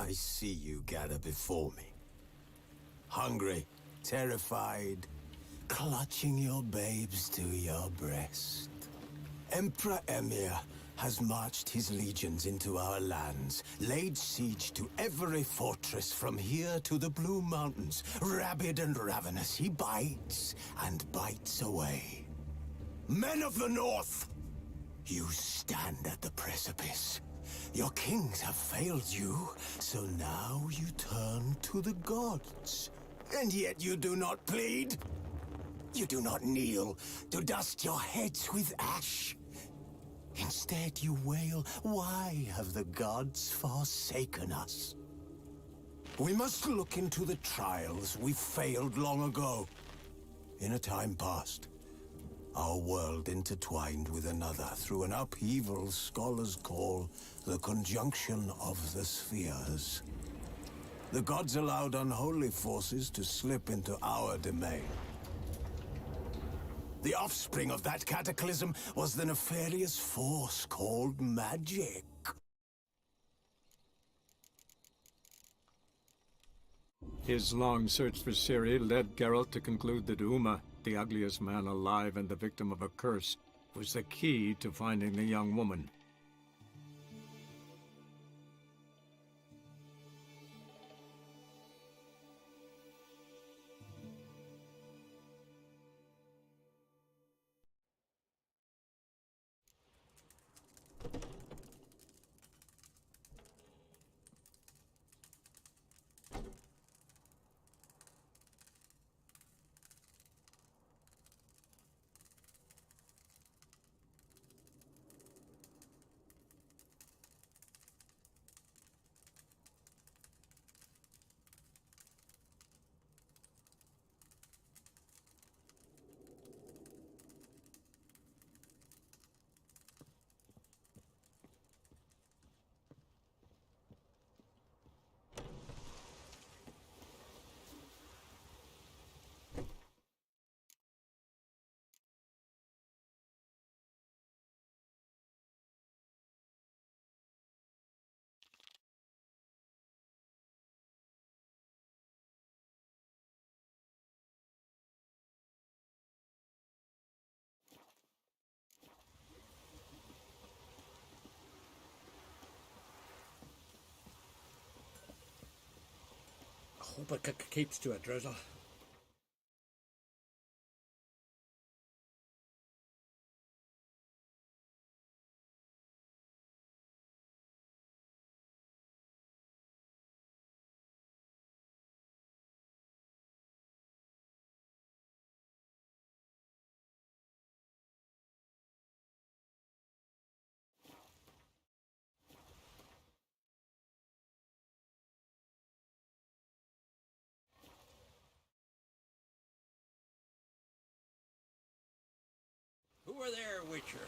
I see you gather before me. Hungry, terrified, clutching your babes to your breast. Emperor Emir has marched his legions into our lands, laid siege to every fortress from here to the Blue Mountains. Rabid and ravenous, he bites and bites away. Men of the North, you stand at the precipice. Your kings have failed you, so now you turn to the gods. And yet you do not plead. You do not kneel to dust your heads with ash. Instead you wail, why have the gods forsaken us? We must look into the trials we failed long ago. In a time past, our world intertwined with another through an upheaval scholars call the conjunction of the spheres. The gods allowed unholy forces to slip into our domain. The offspring of that cataclysm was the nefarious force called magic. His long search for Ciri led Geralt to conclude that Uma, the ugliest man alive and the victim of a curse, was the key to finding the young woman. Hope it keeps to a drizzle. Who are there, Witcher?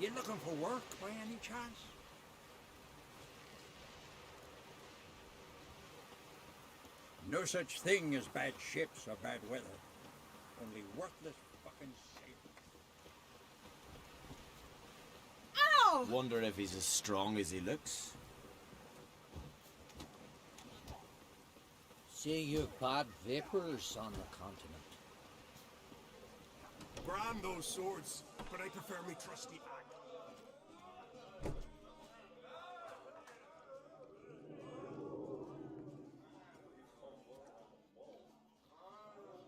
You looking for work by any chance? No such thing as bad ships or bad weather. Only worthless fucking sailors. Ow! Wonder if he's as strong as he looks. See you bad vapors on the continent. Brand those swords, but I prefer me trusty axe.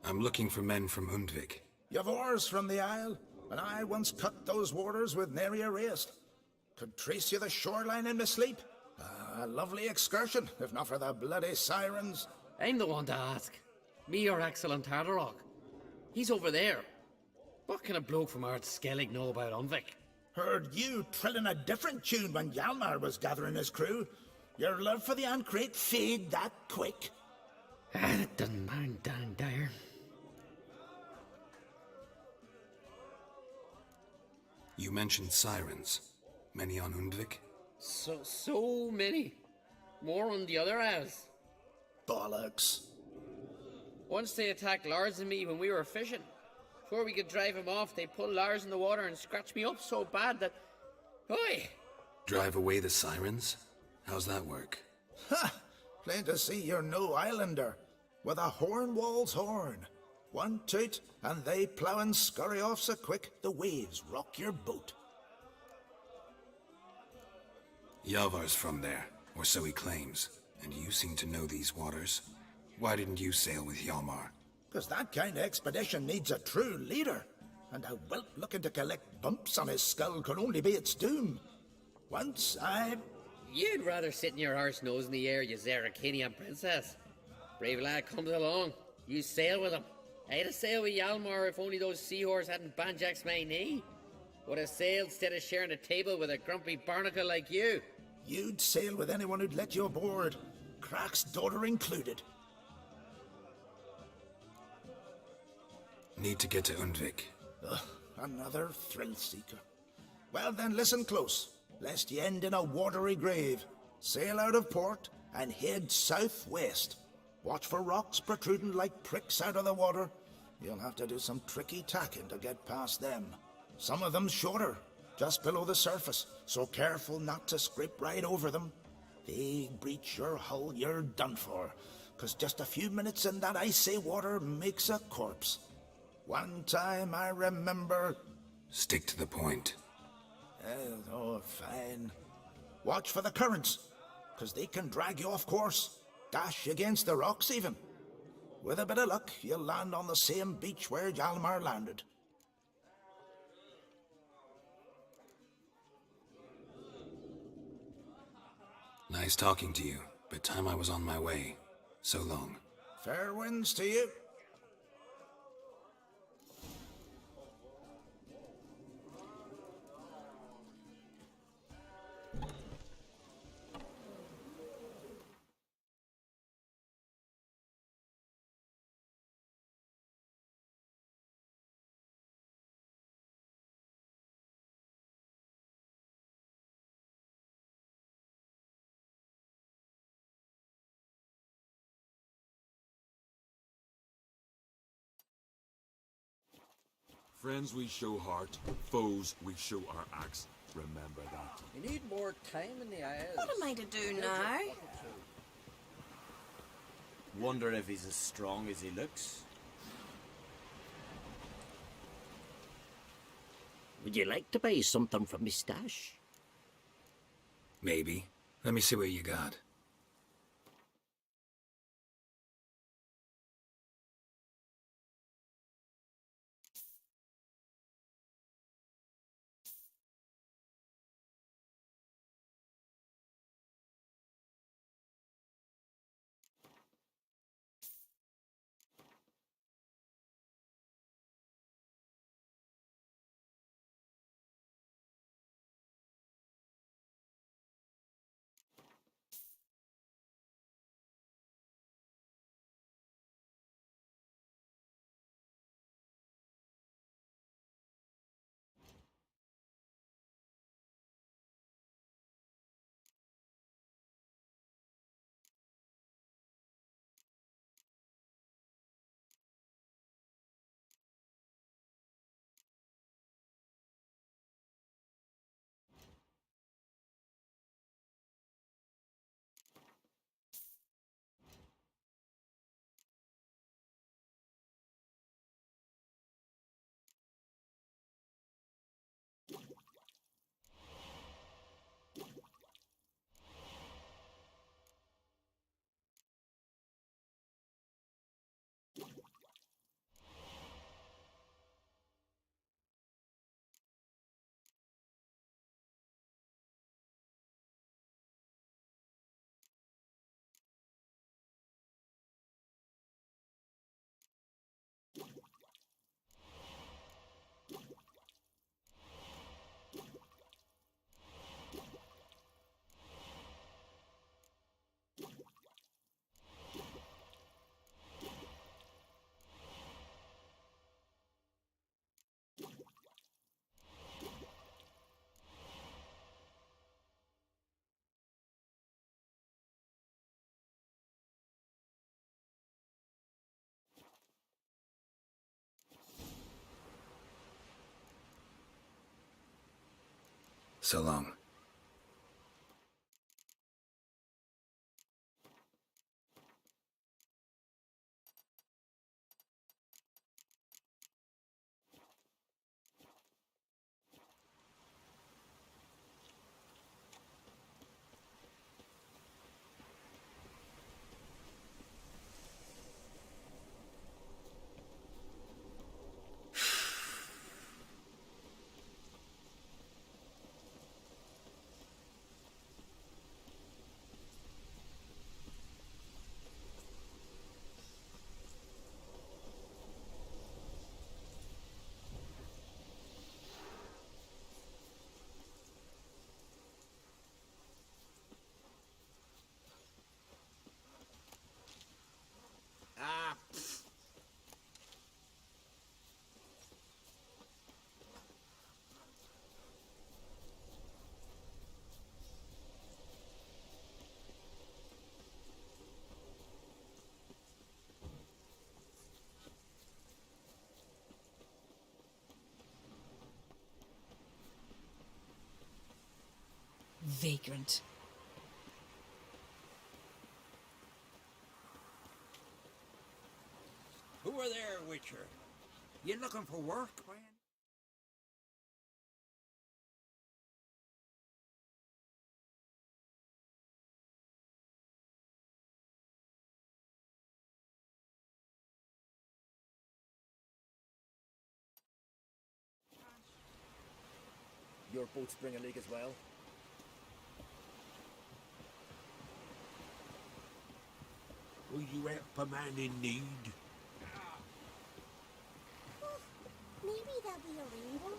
I'm looking for men from Hundvik. You've oars from the Isle, and I once cut those waters with nary a raist. Could trace you the shoreline in my sleep. A lovely excursion, if not for the bloody sirens. I'm the one to ask. Me, your excellent Tardarok. He's over there. What can a bloke from our Skelige know about Unvik? Heard you trilling a different tune when Hjalmar was gathering his crew. Your love for the Ancrate fade that quick. It doesn't mind down there. You mentioned sirens. Many on Hundvik? So many. More on the other house. Bollocks. Once they attacked Lars and me when we were fishing. Before we could drive him off, they pulled Lars in the water and scratched me up so bad that... Oi! Drive away the sirens? How's that work? Ha! Plain to see you're no islander. With a Hornwall's horn. One toot, and they plough and scurry off so quick the waves rock your boat. Yavar's from there, or so he claims, and you seem to know these waters. Why didn't you sail with Hjalmar? 'Cause that kind of expedition needs a true leader, and a whelp looking to collect bumps on his skull could only be its doom. Once You'd rather sit in your arse nose in the air, you Zaracanian princess. Brave lad comes along. You sail with him. I'd have sailed with Hjalmar if only those seahorses hadn't banjaxed my knee. Would have sailed instead of sharing a table with a grumpy barnacle like you. You'd sail with anyone who'd let you aboard, Crack's daughter included. Need to get to Undvik. Ugh, another thrill-seeker. Well then, listen close, lest ye end in a watery grave. Sail out of port and head southwest. Watch for rocks protruding like pricks out of the water. You'll have to do some tricky tacking to get past them. Some of them shorter, just below the surface, so careful not to scrape right over them. They breach your hull, you're done for, 'cause just a few minutes in that icy water makes a corpse. One time I remember... Stick to the point. Oh, fine. Watch for the currents, 'cause they can drag you off course, dash against the rocks even. With a bit of luck, you'll land on the same beach where Hjalmar landed. Nice talking to you, but time I was on my way. So long. Fair winds to you. Friends we show heart, foes we show our axe. Remember that. You need more time in the Isles. What am I to do now? Wonder if he's as strong as he looks. Would you like to buy something from me stash? Maybe. Let me see what you got. So long. vagrant. Who are there, Witcher? You looking for work, man? Your boats bring a leak as well? Will you help a man in need? Maybe there'll be a rainbow.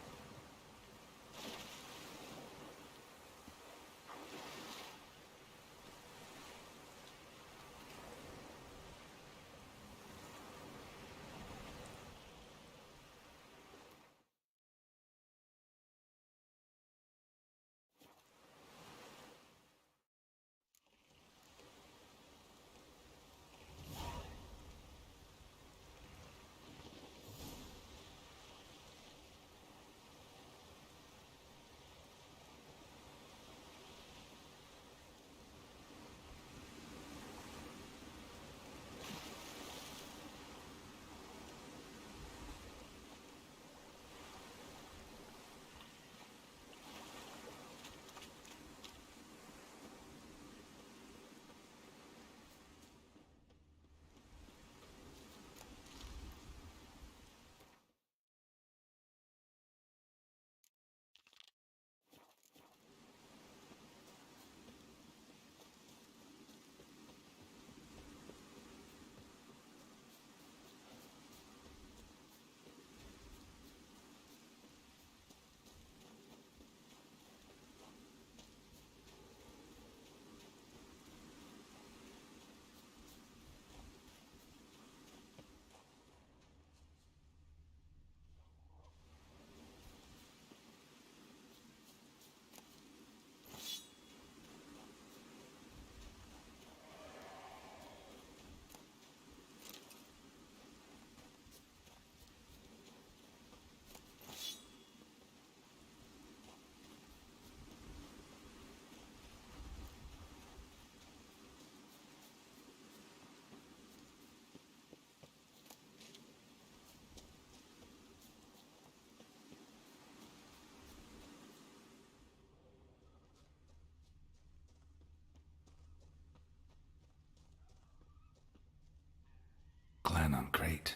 Plan on great.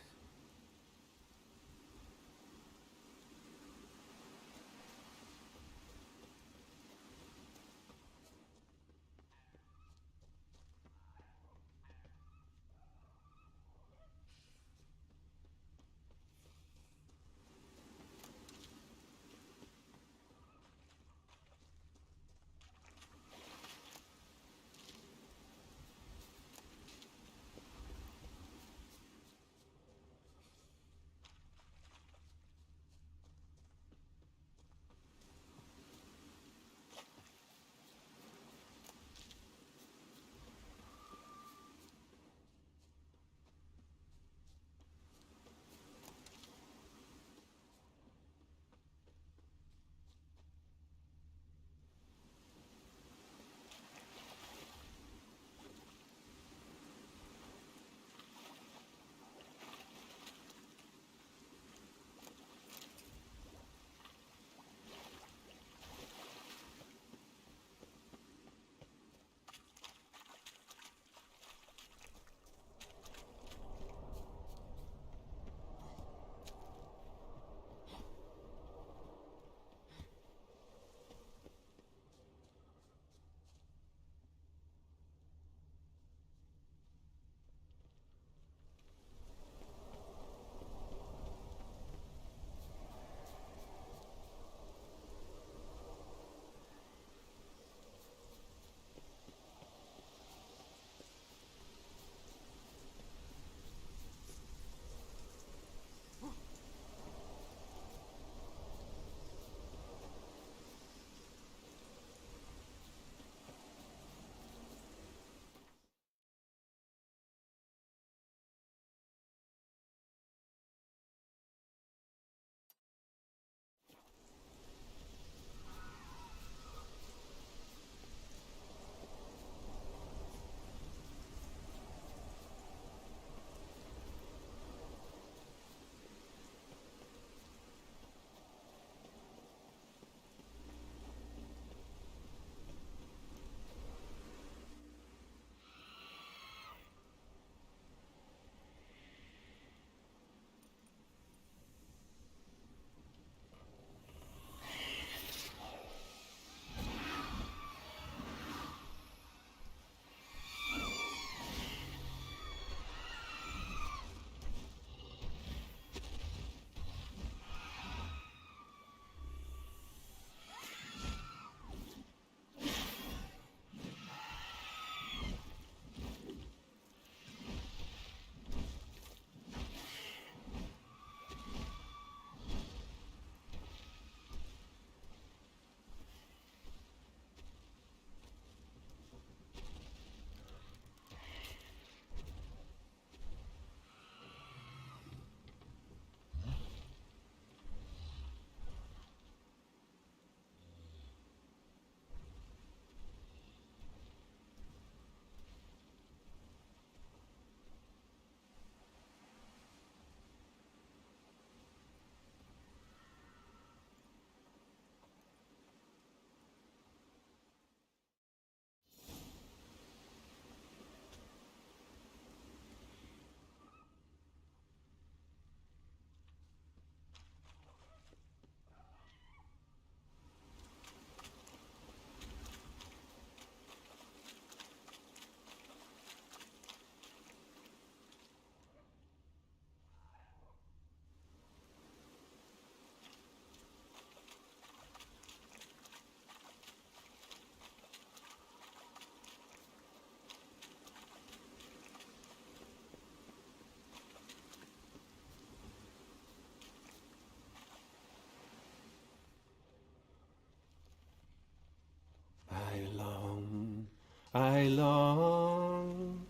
I long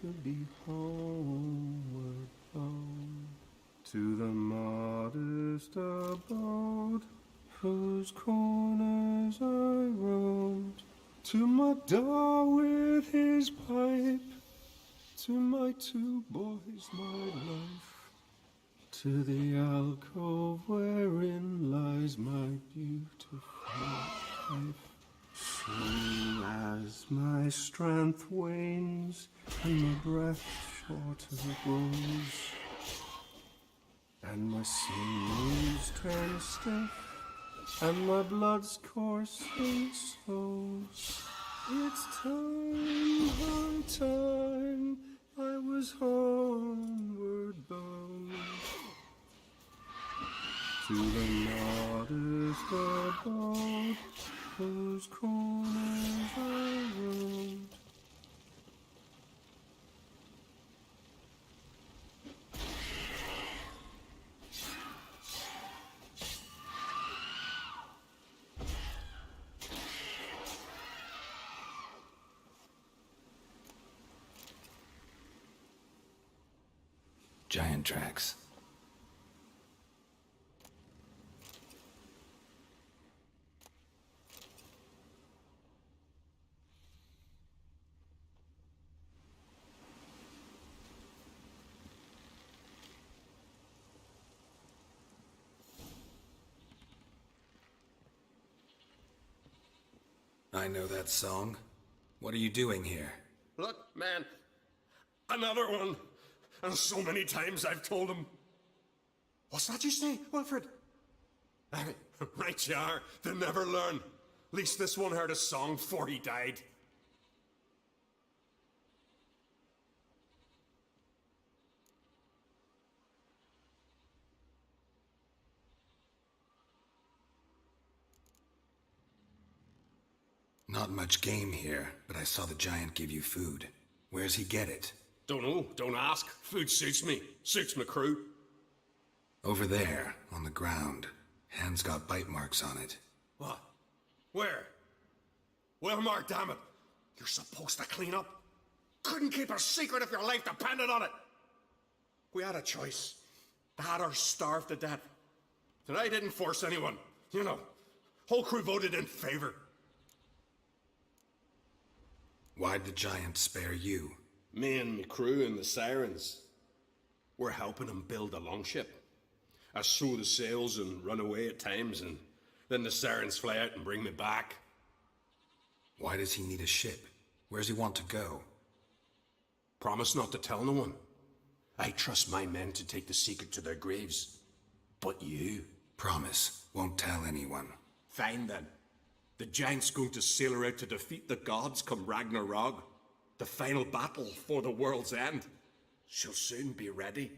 to be homeward bound, to the modest abode whose corners I roamed, to my da with his pipe, to my two boys my life, to the alcove wherein lies my beautiful wife. Soon as my strength wanes and my breath shorter grows, and my sinews turn stiff, and my blood's coursing slows, it's time, high time, I was homeward bound, to the modest abode whose corners I roamed. Giant tracks. I know that song. What are you doing here? Look, man, another one. And so many times I've told him. What's that you say, Wilfred? Right you are. They never learn. At least this one heard a song before he died. Not much game here, but I saw the giant give you food. Where's he get it? Don't know. Don't ask. Food suits me. Suits my crew. Over there, on the ground. Hand's got bite marks on it. What? Where? Well, Mark, damn it. You're supposed to clean up. Couldn't keep a secret if your life depended on it. We had a choice. That or starve to death. And I didn't force anyone. You know, whole crew voted in favor. Why'd the giant spare you? Me and my crew and the Sirens. We're helping him build a longship. I sew the sails and run away at times, and then the Sirens fly out and bring me back. Why does he need a ship? Where's he want to go? Promise not to tell no one. I trust my men to take the secret to their graves. But you? Promise. Won't tell anyone. Fine then. The giant's going to sail her out to defeat the gods come Ragnarok. The final battle for the world's end. She'll soon be ready.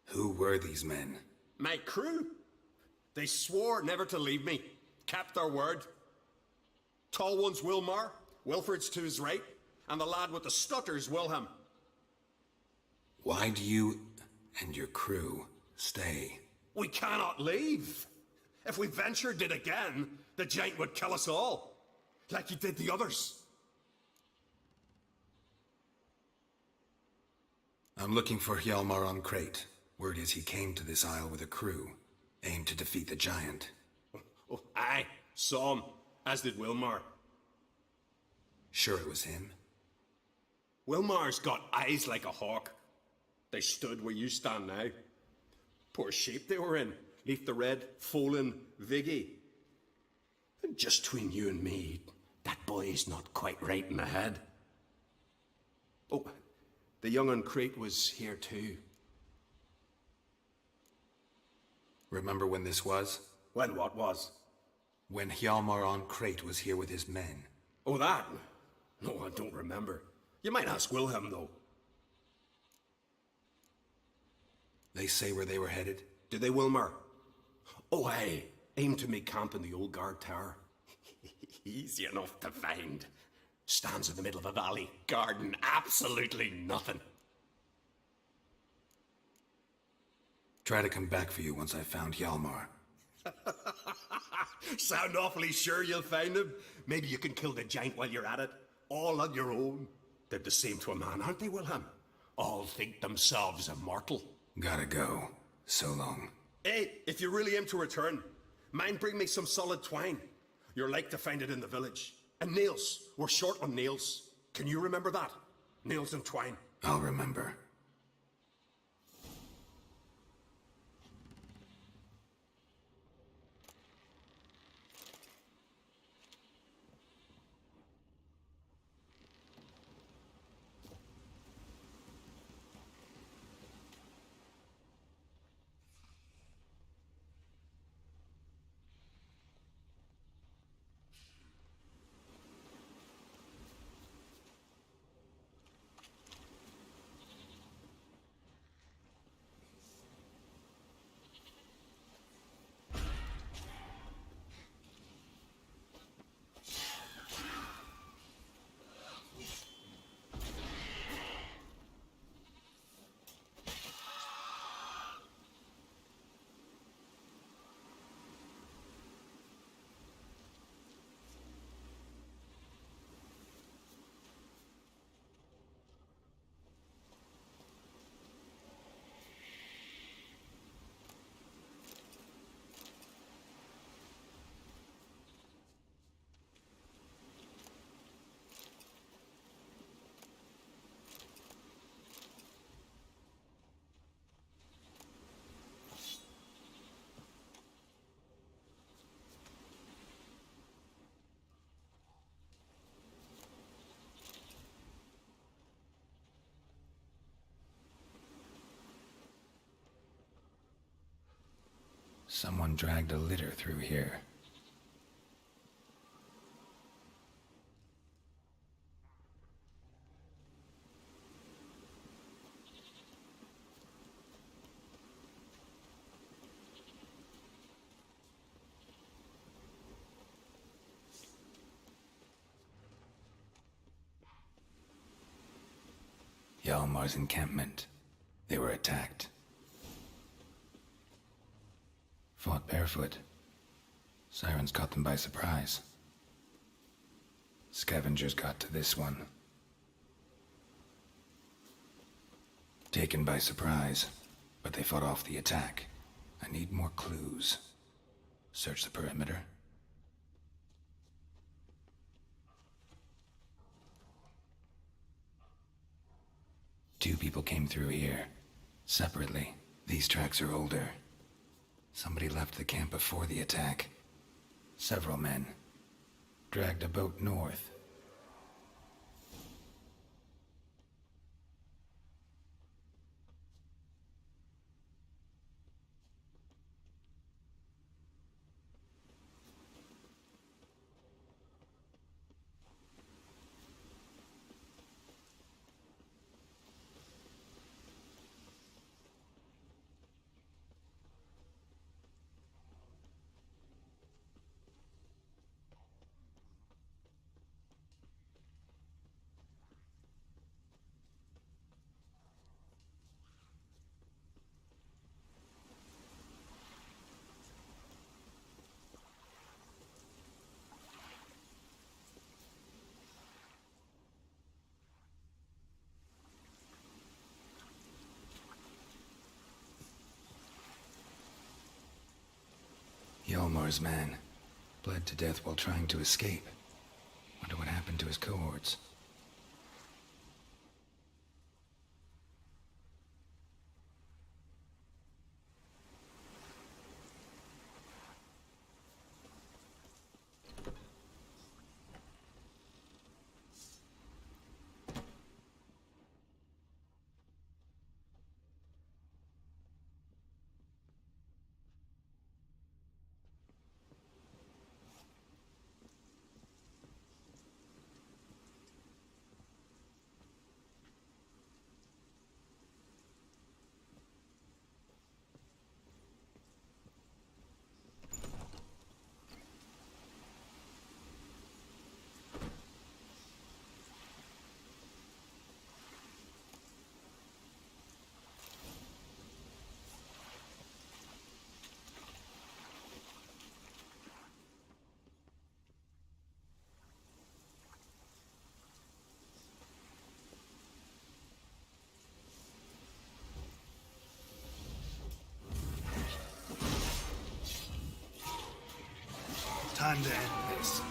Who were these men? My crew. They swore never to leave me. Kept their word. Tall one's Wilmar. Wilfred's to his right. And the lad with the stutter's Wilhelm. Why do you and your crew stay? We cannot leave. If we ventured it again, the giant would kill us all. Like he did the others. I'm looking for Hjalmar on Crate. Word is he came to this isle with a crew, aimed to defeat the giant. Oh, aye, saw him, as did Wilmar. Sure it was him? Wilmar's got eyes like a hawk. They stood where you stand now. Poor shape they were in. Leaf the Red, Folin, Viggy. And just between you and me, that boy's not quite right in the head. Oh, the young on Crate was here too. Remember when this was? When what was? When Hjalmar on Crate was here with his men. Oh, that? No, I don't remember. You might ask Wilhelm, though. They say where they were headed? Did they, Wilmar? Oh, aye. Aim to make camp in the old guard tower. Easy enough to find. Stands in the middle of a valley. Garden, absolutely nothing. Try to come back for you once I found Hjalmar. Sound awfully sure you'll find him? Maybe you can kill the giant while you're at it, all on your own. They're the same to a man, aren't they, Wilhelm? All think themselves immortal. Gotta go. So long. Hey, if you really aim to return, mind bring me some solid twine. You're like to find it in the village. And nails. We're short on nails. Can you remember that? Nails and twine. I'll remember. Someone dragged a litter through here. Hjalmar's encampment. They were attacked. Fought barefoot. Sirens caught them by surprise. Scavengers got to this one. Taken by surprise, but they fought off the attack. I need more clues. Search the perimeter. Two people came through here, separately. These tracks are older. Somebody left the camp before the attack. Several men. Dragged a boat north. Hjalmar's man. Bled to death while trying to escape. Wonder what happened to his cohorts. and end this.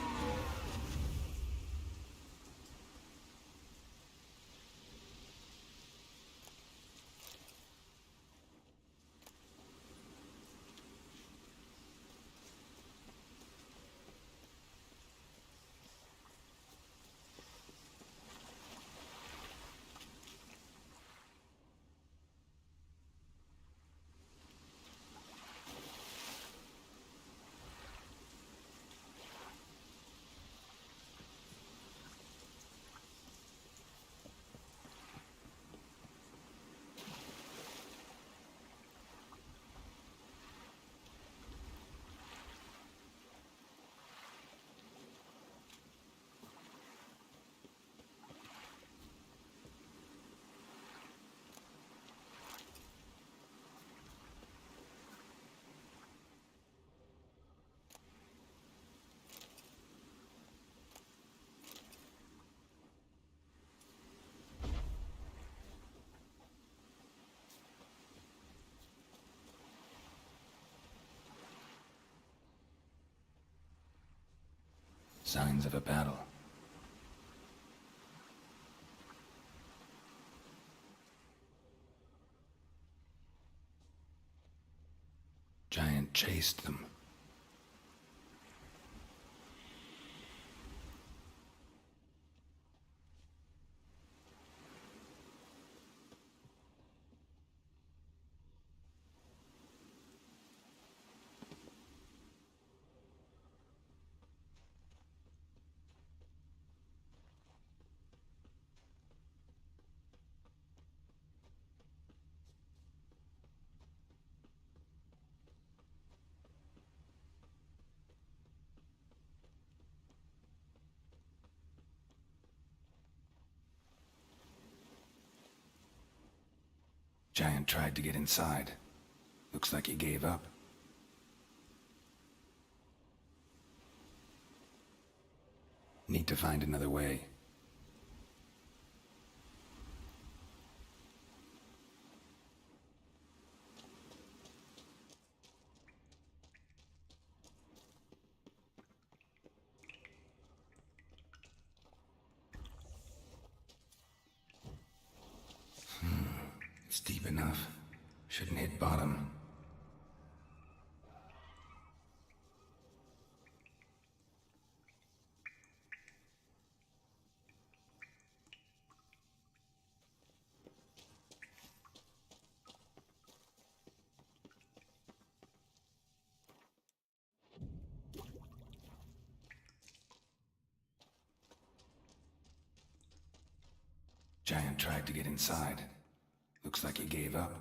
Signs of a battle. Giant chased them. Giant tried to get inside. Looks like he gave up. Need to find another way. It's deep enough. Shouldn't hit bottom. Giant tried to get inside. Looks like he gave up.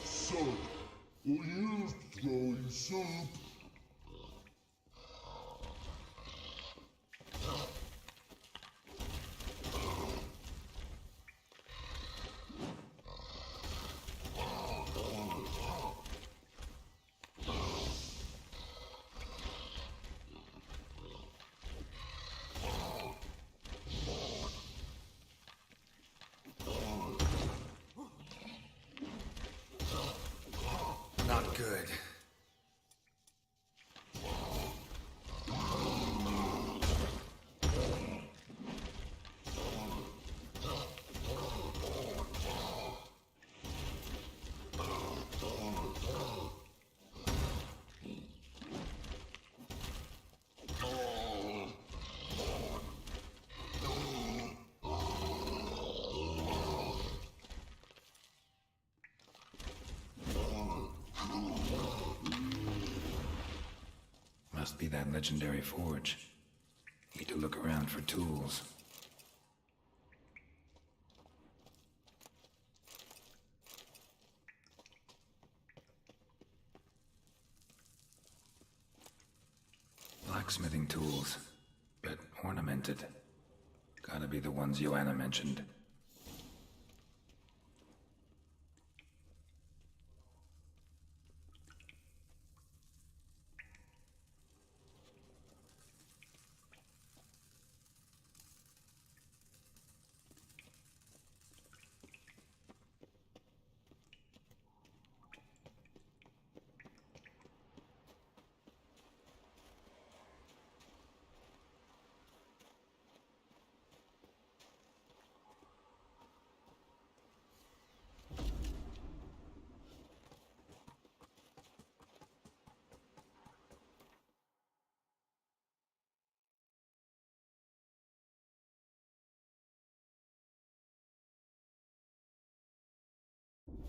Soap. Will you throw in soup? Not good. Must be that legendary forge. Need to look around for tools. blacksmithing tools, but ornamented. Gotta be the ones Joanna mentioned.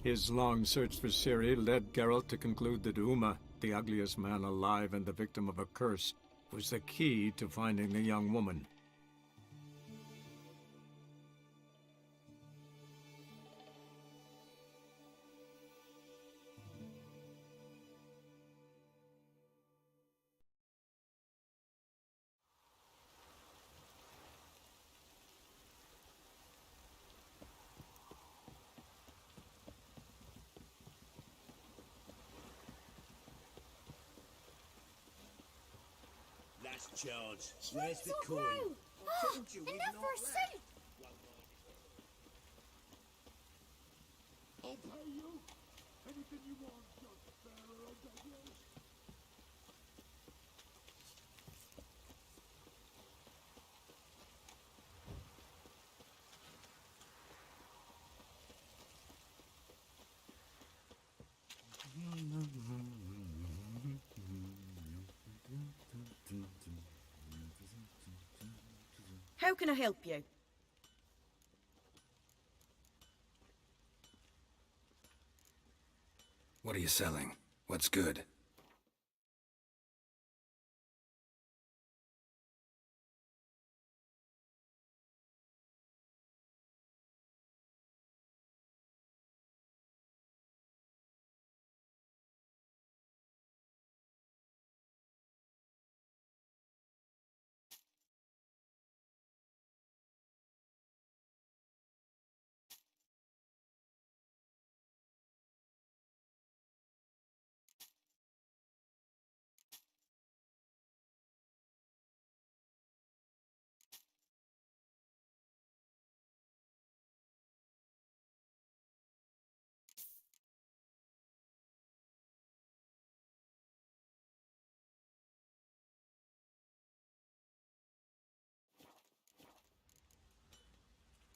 His long search for Ciri led Geralt to conclude that Uma, the ugliest man alive and the victim of a curse, was the key to finding the young woman. Last charge. Where's the coin? Enough for a cent! I'll pay you. Anything you want, just bearer of the news. How can I help you? What are you selling? What's good?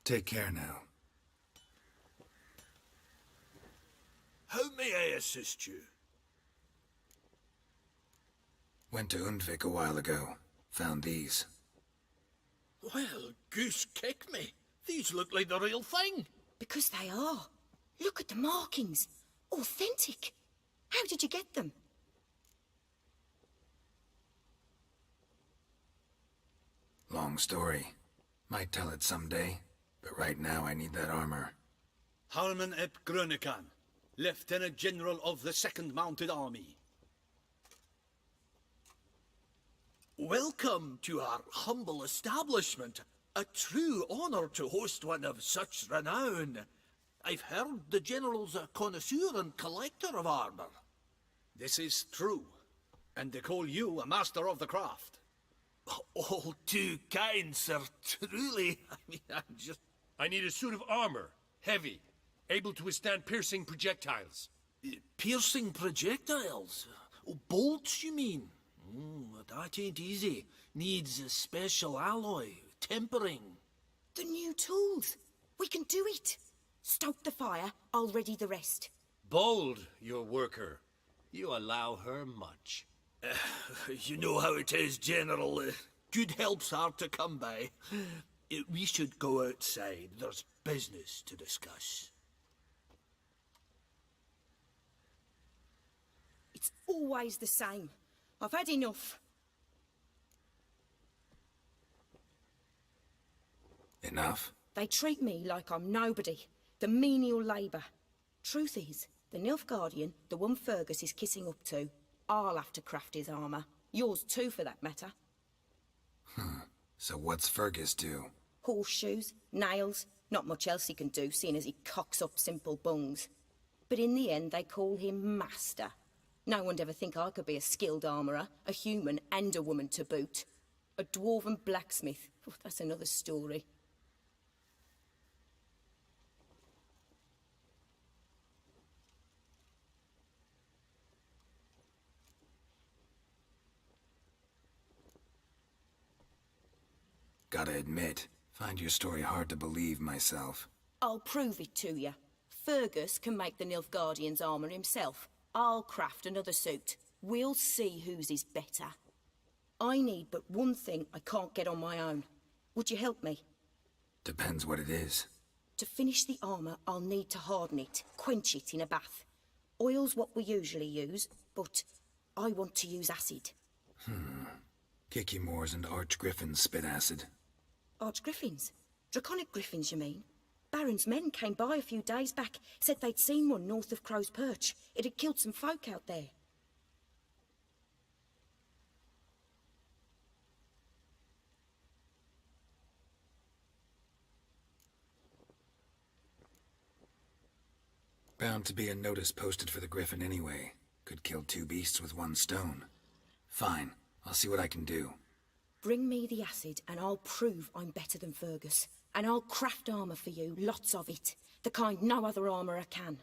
Take care now. How may I assist you? Went to Undvik a while ago. Found these. Well, goose kick me. These look like the real thing. Because they are. Look at the markings. Authentic. How did you get them? Long story. Might tell it someday, but right now I need that armor. Harman ep Grönekan, Lieutenant General of the 2nd Mounted Army. Welcome to our humble establishment. A true honor to host one of such renown. I've heard the General's a connoisseur and collector of armor. This is true, and they call you a master of the craft. All too kind, sir. Truly. I mean, I need a suit of armor. Heavy. Able to withstand piercing projectiles. Piercing projectiles? Oh, bolts, you mean? That ain't easy. Needs a special alloy. Tempering. The new tools. We can do it. Stoke the fire, I'll ready the rest. Bold, your worker. You allow her much. You know how it is, General. Good help's hard to come by. We should go outside. There's business to discuss. It's always the same. I've had enough. Enough? They treat me like I'm nobody. The menial labour. Truth is, the Nilfgaardian, the one Fergus is kissing up to, I'll have to craft his armour. Yours too, for that matter. So what's Fergus do? Horseshoes, nails, not much else he can do, seeing as he cocks up simple bungs. But in the end, they call him Master. No one'd ever think I could be a skilled armourer, a human and a woman to boot. A dwarven blacksmith. Oh, that's another story. Gotta admit, find your story hard to believe myself. I'll prove it to you. Fergus can make the Nilfgaardian's armour himself. I'll craft another suit. We'll see whose is better. I need but one thing I can't get on my own. Would you help me? Depends what it is. To finish the armour, I'll need to harden it, quench it in a bath. Oil's what we usually use, but I want to use acid. Kicky Moors and Archgriffins spit acid. Archgriffins? Draconic griffins, you mean? Baron's men came by a few days back, said they'd seen one north of Crow's Perch. It had killed some folk out there. Bound to be a notice posted for the Griffin anyway. Could kill two beasts with one stone. Fine, I'll see what I can do. Bring me the acid and I'll prove I'm better than Fergus. And I'll craft armour for you, lots of it. The kind no other armourer can.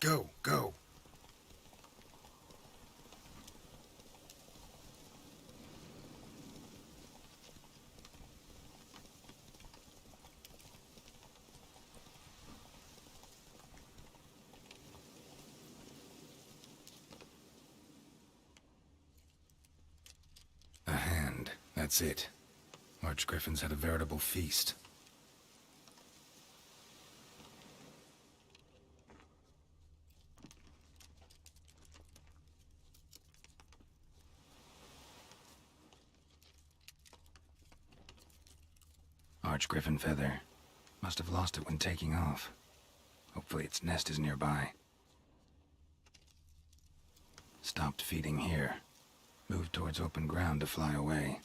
Go, go. A hand, that's it. Archgriffins had a veritable feast. Archgriffin feather. Must have lost it when taking off. Hopefully its nest is nearby. Stopped feeding here. Moved towards open ground to fly away.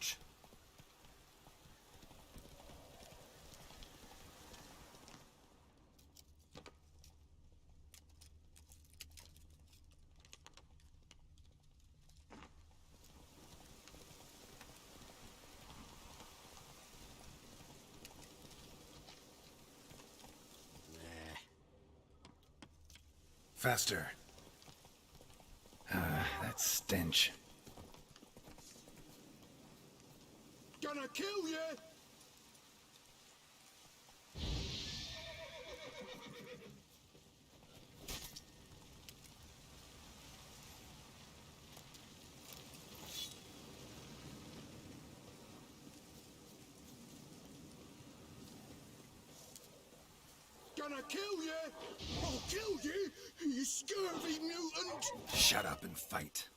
approach. Faster. That stench. Gonna kill you! Gonna kill you! I'll kill you, you scurvy mutant! Shut up and fight.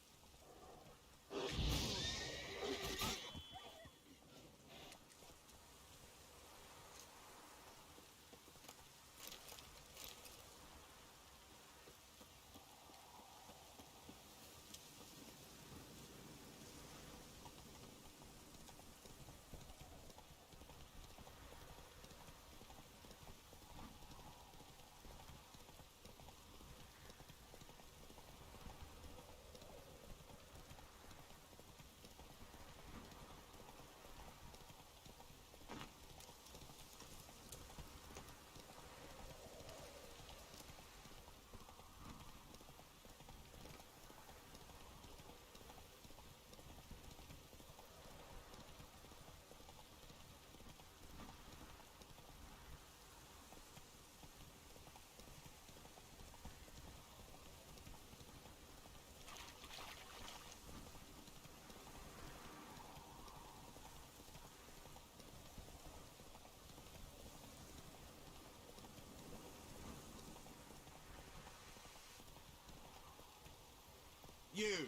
You,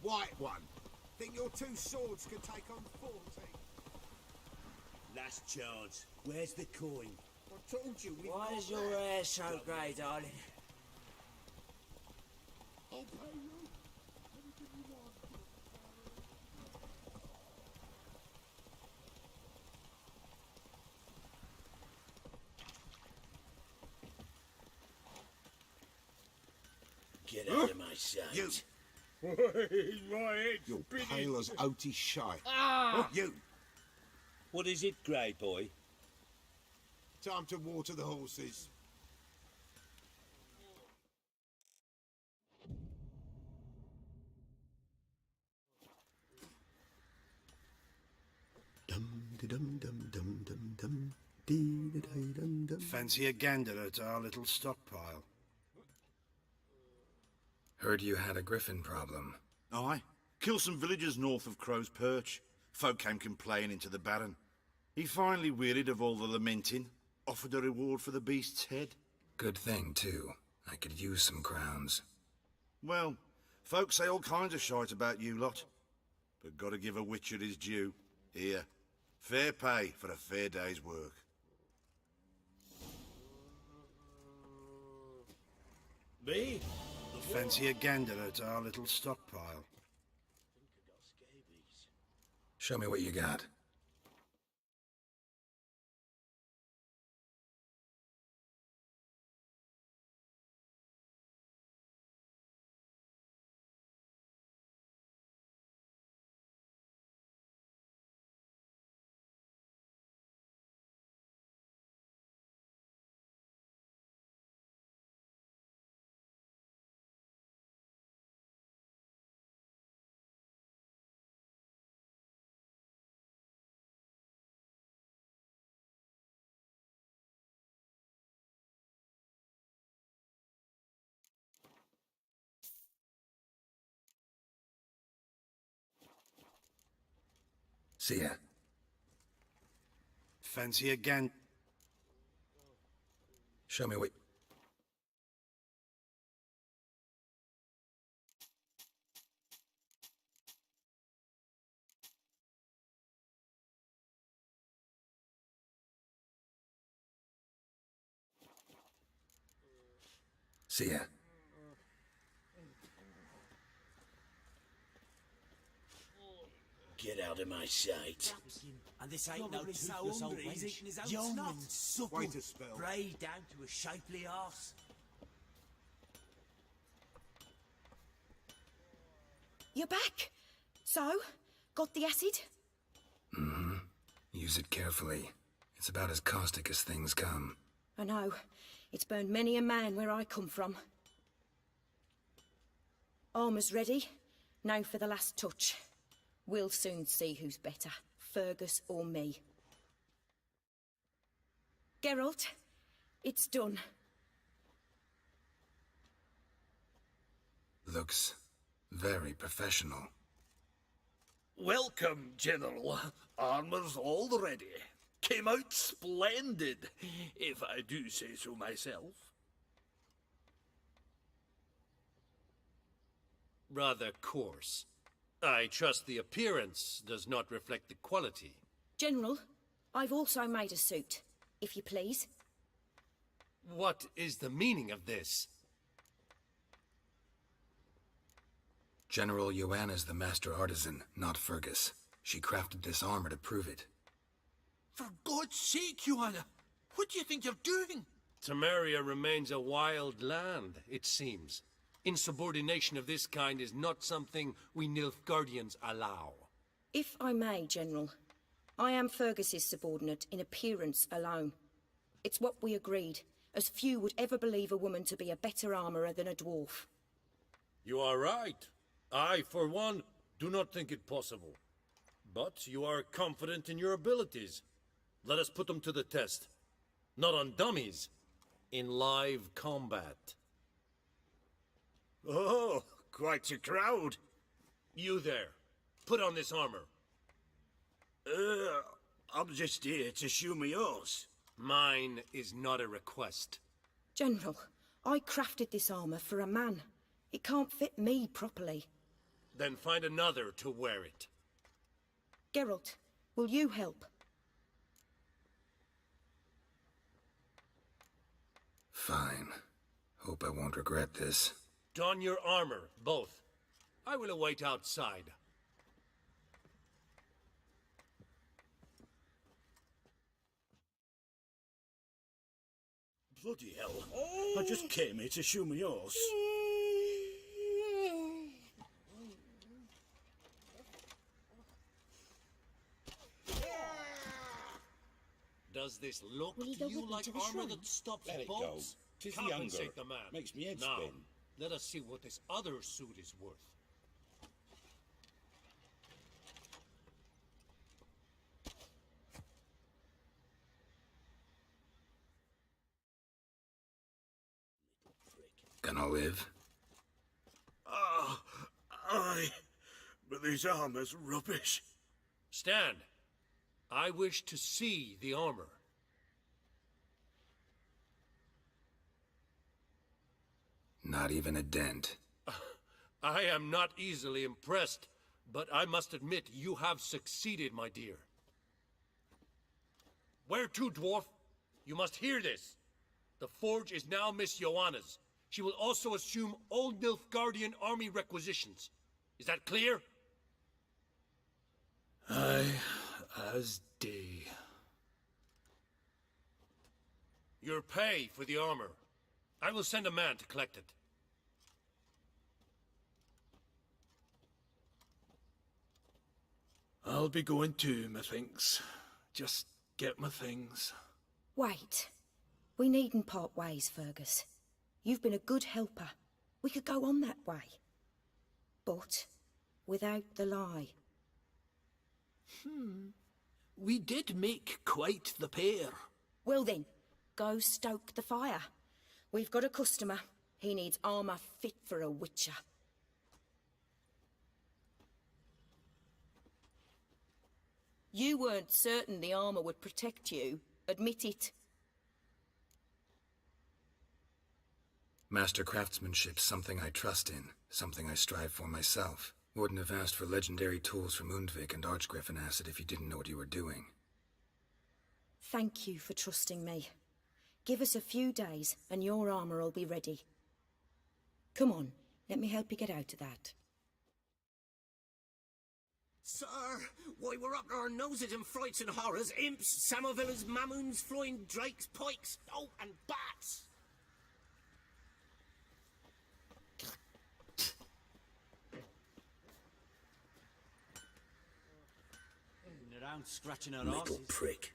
white one, think your two swords can take on 40? Last chance. Where's the coin? I told you we. Why is your hair so grey, darling? I'll pay you anything you want. Get out of my sight. You. My head's You're spinning. pale as oaty shite. Ah! You. What is it, grey boy? Time to water the horses. Fancy a gander at our little stockpile? Heard you had a griffin problem. Aye. Killed some villagers north of Crow's Perch. Folk came complaining to the Baron. He finally wearied of all the lamenting, offered a reward for the beast's head. Good thing, too. I could use some crowns. Well, folk say all kinds of shite about you lot. But gotta give a witcher his due. Here, fair pay for a fair day's work. Me? Fancy a gander at our little stockpile? Show me what you got. See ya. Fancy a gander? Show me what... See ya. Get out of my sight. And this ain't no toothless old wench. Young and supple, Wait a spell. braid down to a shapely arse. You're back. So, got the acid? Mm-hmm. Use it carefully. It's about as caustic as things come. I know. It's burned many a man where I come from. Armour's ready. Now for the last touch. We'll soon see who's better, Fergus or me. Geralt, it's done. Looks very professional. Welcome, General. Armour's all ready. Came out splendid, if I do say so myself. Rather coarse. I trust the appearance does not reflect the quality. General, I've also made a suit, if you please. What is the meaning of this? General Joanna's the master artisan, not Fergus. She crafted this armor to prove it. For God's sake, Joanna, what do you think you're doing? Temeria remains a wild land, it seems. Insubordination of this kind is not something we Nilfgaardians allow. If I may, General, I am Fergus's subordinate in appearance alone. It's what we agreed, as few would ever believe a woman to be a better armourer than a dwarf. You are right. I, for one, do not think it possible. But you are confident in your abilities. Let us put them to the test. Not on dummies, in live combat. Oh, quite a crowd. You there, put on this armor. I'm just here to show me yours. Mine is not a request. General, I crafted this armour for a man. It can't fit me properly. Then find another to wear it. Geralt, will you help? Fine. Hope I won't regret this. Don your armor, both. I will await outside. Bloody hell. I just came here to show me yours. Does this look to you like armor that stops Let it go. bolts? 'Tis the Compensate hunger. the man. Makes me head now, spin. let us see what this other suit is worth. Gonna live? Aye, but this armor's rubbish. Stand. I wish to see the armor. Not even a dent. I am not easily impressed, but I must admit you have succeeded, my dear. Where to, dwarf? You must hear this. The forge is now Miss Joanna's. She will also assume all Nilfgaardian army requisitions. Is that clear? Aye, as day. Your pay for the armor. I will send a man to collect it. I'll be going too, methinks. Just get my things. Wait. We needn't part ways, Fergus. You've been a good helper. We could go on that way. But without the lie. We did make quite the pair. Well then, go stoke the fire. We've got a customer. He needs armour fit for a witcher. You weren't certain the armour would protect you. Admit it. Master craftsmanship's something I trust in, something I strive for myself. Wouldn't have asked for legendary tools from Undvik and Archgriffin Acid if you didn't know what you were doing. Thank you for trusting me. Give us a few days and your armour will be ready. Come on, let me help you get out of that. Sir, why we're up to our noses in frights and horrors, imps, Samovillas, mamoons, flying drakes, pikes, oh, and bats. Around scratching our Little asses. prick.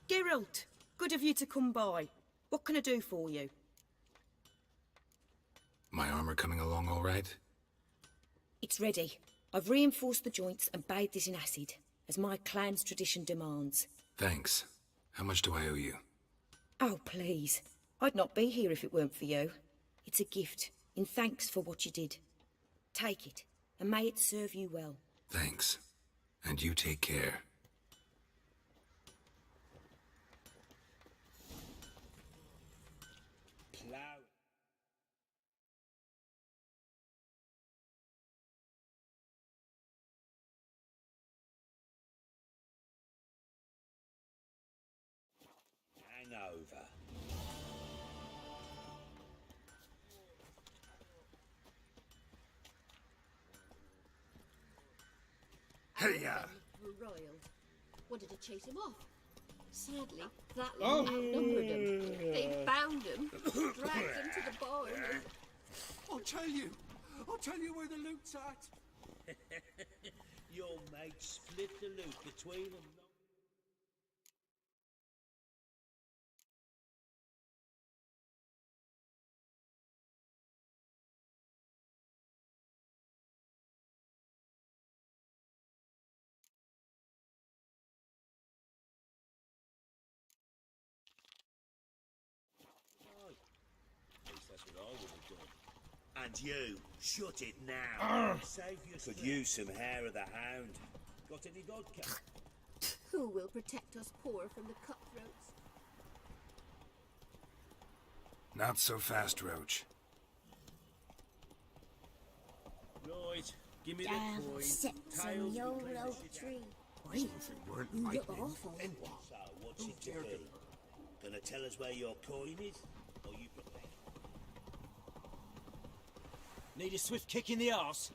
Geralt, good of you to come by. What can I do for you? My armor coming along all right? It's ready. I've reinforced the joints and bathed it in acid, as my clan's tradition demands. Thanks. How much do I owe you? Oh, please. I'd not be here if it weren't for you. It's a gift, in thanks for what you did. Take it, and may it serve you well. Thanks. And you take care. Plough. Hangover. Hey-ya! Roiled. Wanted to chase him off. Sadly, that lot outnumbered him. They bound him, dragged him to the barn. I'll tell you where the loot's at. Your mate split the loot between them. At least that's what I would have done. And you, shut it now. Save your Could use some hair of the hound. Got any vodka? Who will protect us poor from the cutthroats? Not so fast, Roach. Right, give me the Devil coin. sits in Tails your between the oak shit. tree. As if it weren't You look lightning. awful. So, what's it to be? Gonna tell us where your coin is? Or you prepare? Need a swift kick in the arse?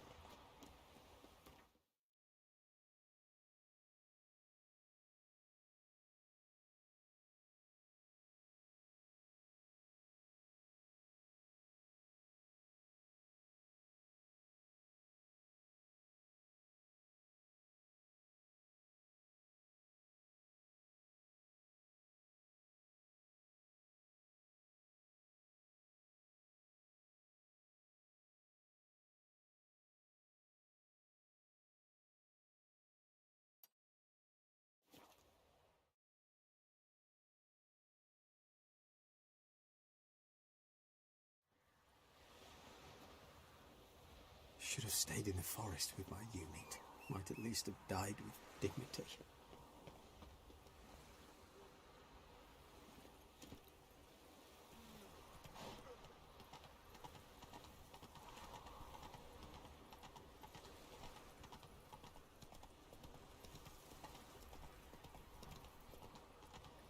Should have stayed in the forest with my unit. Might at least have died with dignity.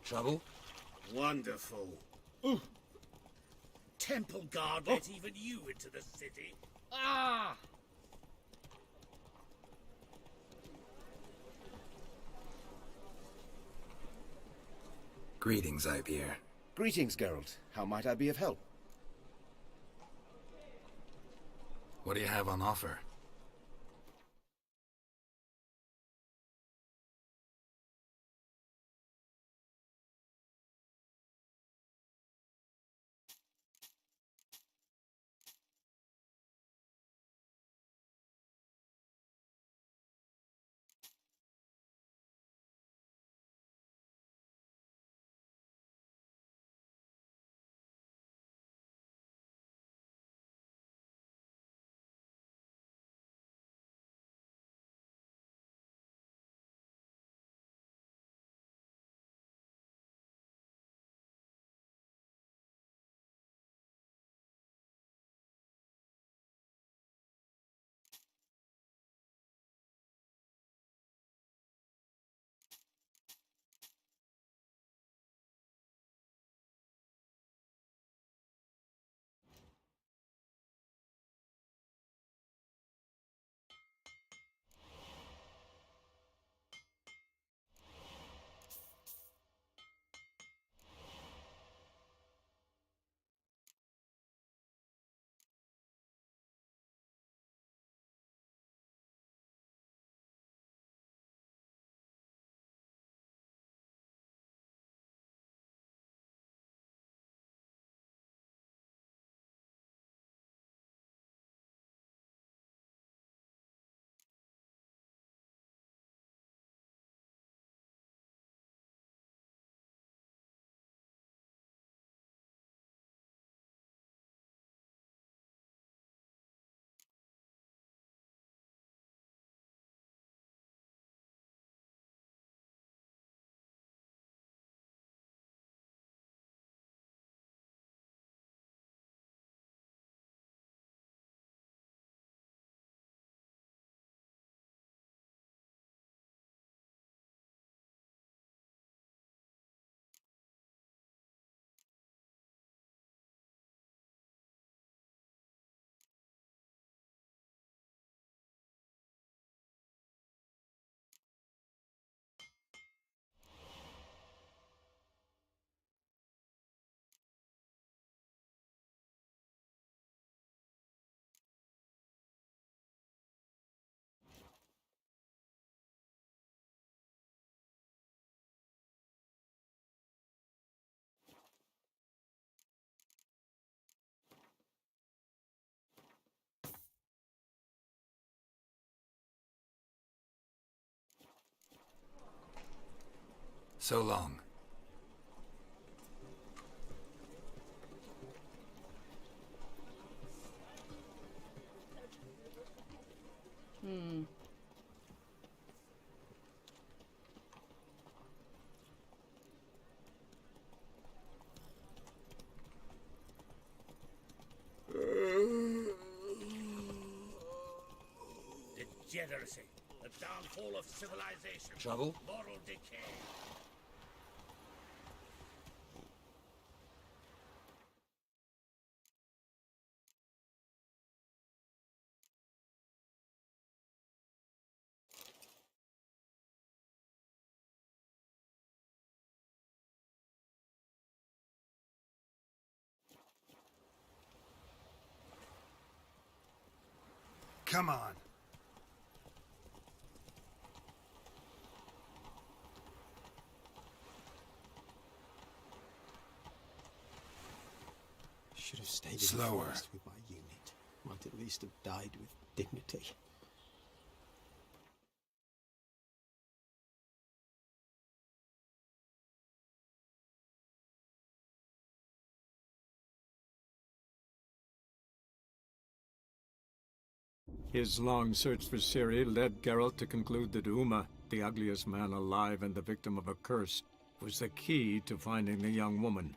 Trouble? Wonderful. Temple guard let even you into the city. Ah! Greetings, Ivier. Greetings, Geralt. How might I be of help? What do you have on offer? So long. Degeneracy, the downfall of civilization, Shovel? moral decay. Come on. Should have stayed in the Slower. forest with my unit. Might at least have died with dignity. His long search for Ciri led Geralt to conclude that Uma, the ugliest man alive and the victim of a curse, was the key to finding the young woman.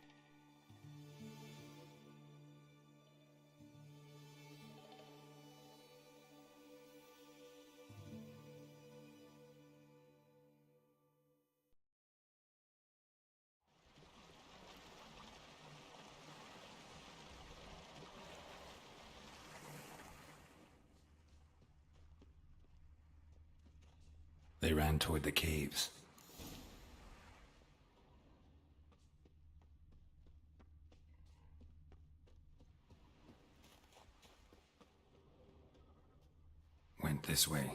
They ran toward the caves. Went this way.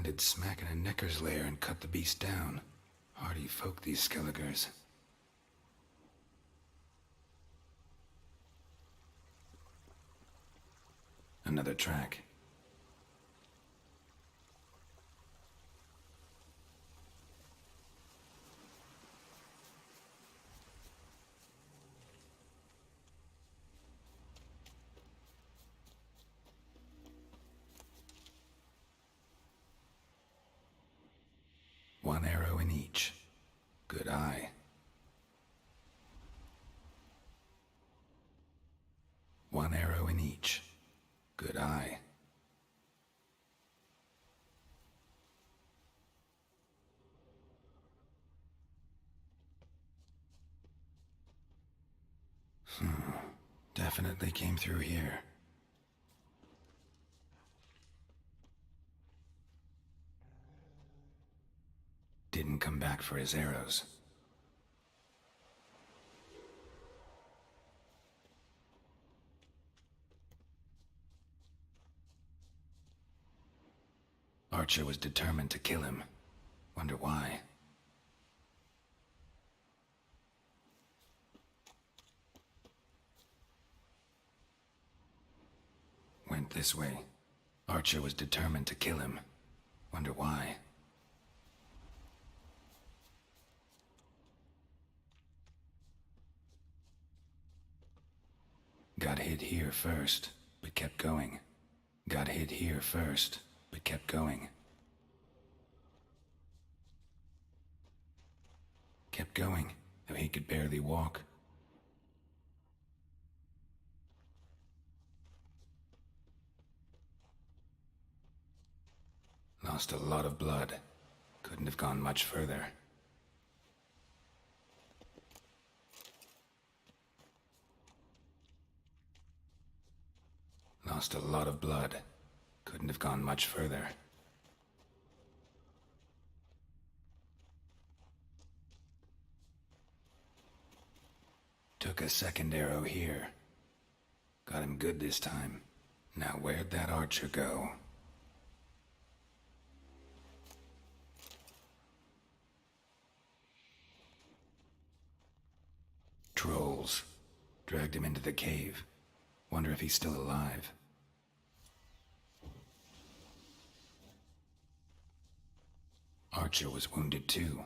landed smack in a necker's lair and cut the beast down. Hardy folk, these Skeligers. Another track. One arrow in each. Good eye. One arrow in each. Good eye. Definitely came through here. Didn't come back for his arrows. Archer was determined to kill him. Wonder why. Went this way. Archer was determined to kill him. Wonder why. Got hit here first, but kept going. Got hit here first, but kept going. Kept going, though he could barely walk. Lost a lot of blood. Couldn't have gone much further. Lost a lot of blood. Couldn't have gone much further. Took a second arrow here. Got him good this time. Now where'd that archer go? Trolls. Dragged him into the cave. Wonder if he's still alive. Archer was wounded too.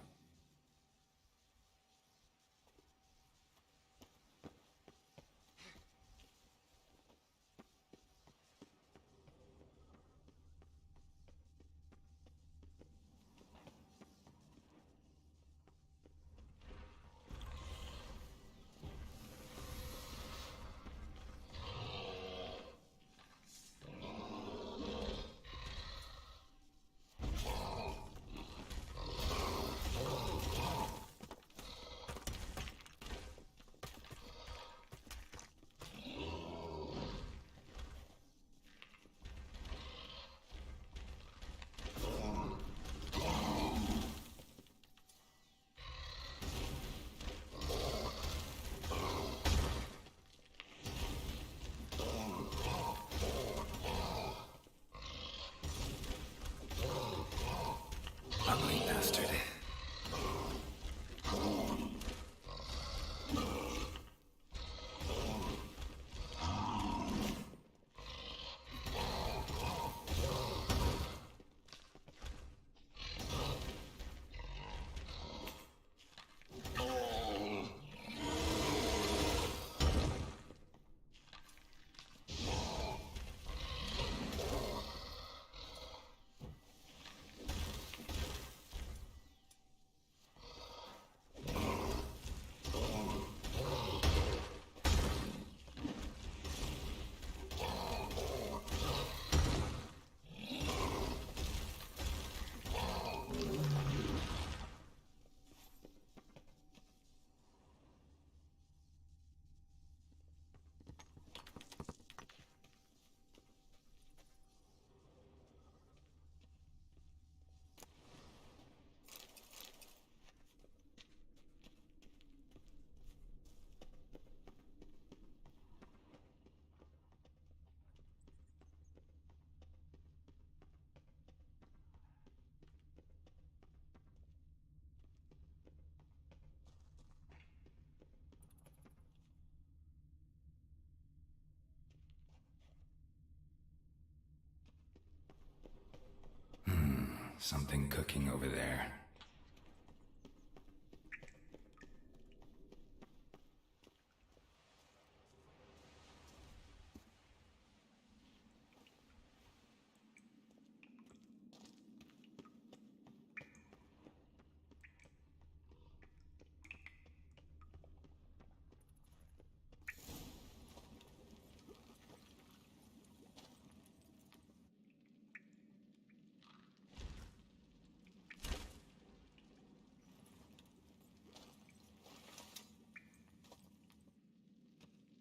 Something cooking over there.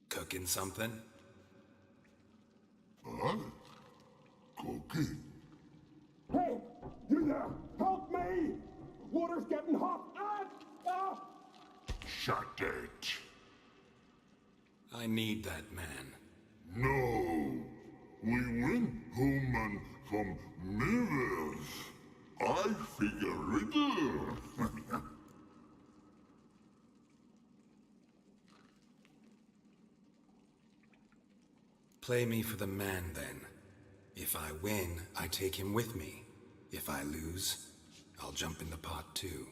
Cooking something? Huh? Cookie? Hey! You there! Help me! Water's getting hot! Shut it. I need that man. No. We went home and from mirrors. I figure riddle. Play me for the man, then. If I win, I take him with me. If I lose, I'll jump in the pot, too.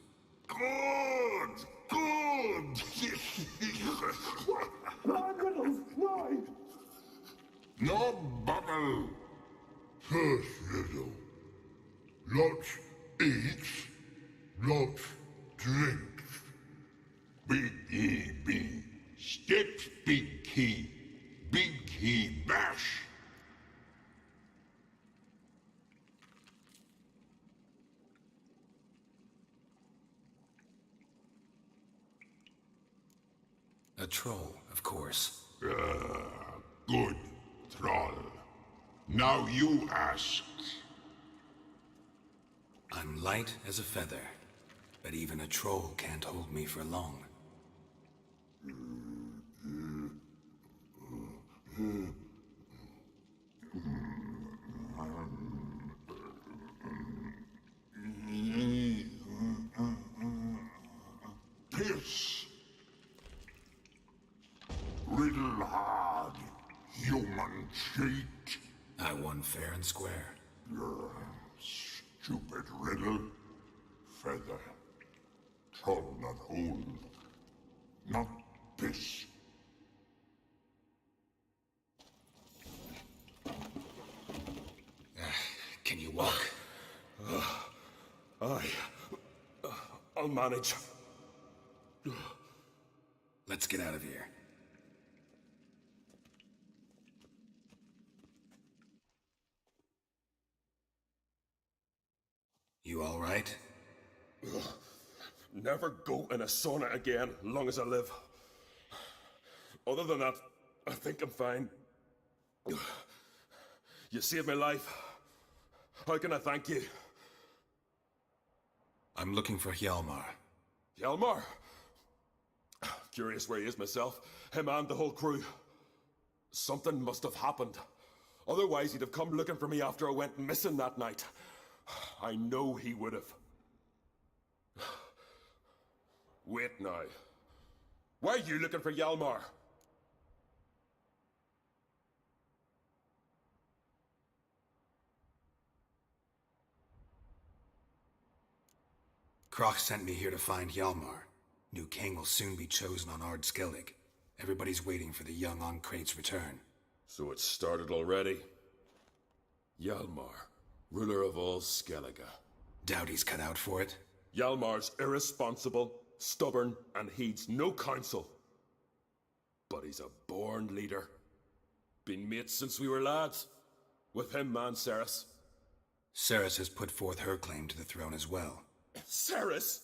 Good! Good! No riddles! No! No bubble! First riddle. Lots eats, lots drinks. Big E B. Steps big key. Big key bash. A troll, of course. Good, troll. Now you ask. I'm light as a feather, but even a troll can't hold me for long. Piss. Riddle hard, human cheat. I won fair and square. Stupid riddle. Feather. Troll not hold. Not piss. Can you walk? I'll manage. Let's get out of here. You all right? Never go in a sauna again, long as I live. Other than that, I think I'm fine. You saved my life. How can I thank you? I'm looking for Hjalmar. Hjalmar? Curious where he is myself. Him and the whole crew. Something must have happened. Otherwise, he'd have come looking for me after I went missing that night. I know he would have. Wait now. Why are you looking for Hjalmar? Kroch sent me here to find Hjalmar. New king will soon be chosen on Ard Skelige. Everybody's waiting for the young Ancrate's return. So it's started already? Hjalmar, ruler of all Skelige. Doubt he's cut out for it. Hjalmar's irresponsible, stubborn, and heeds no counsel. But he's a born leader. Been mates since we were lads. With him and Ceres. Ceres has put forth her claim to the throne as well. Ceres?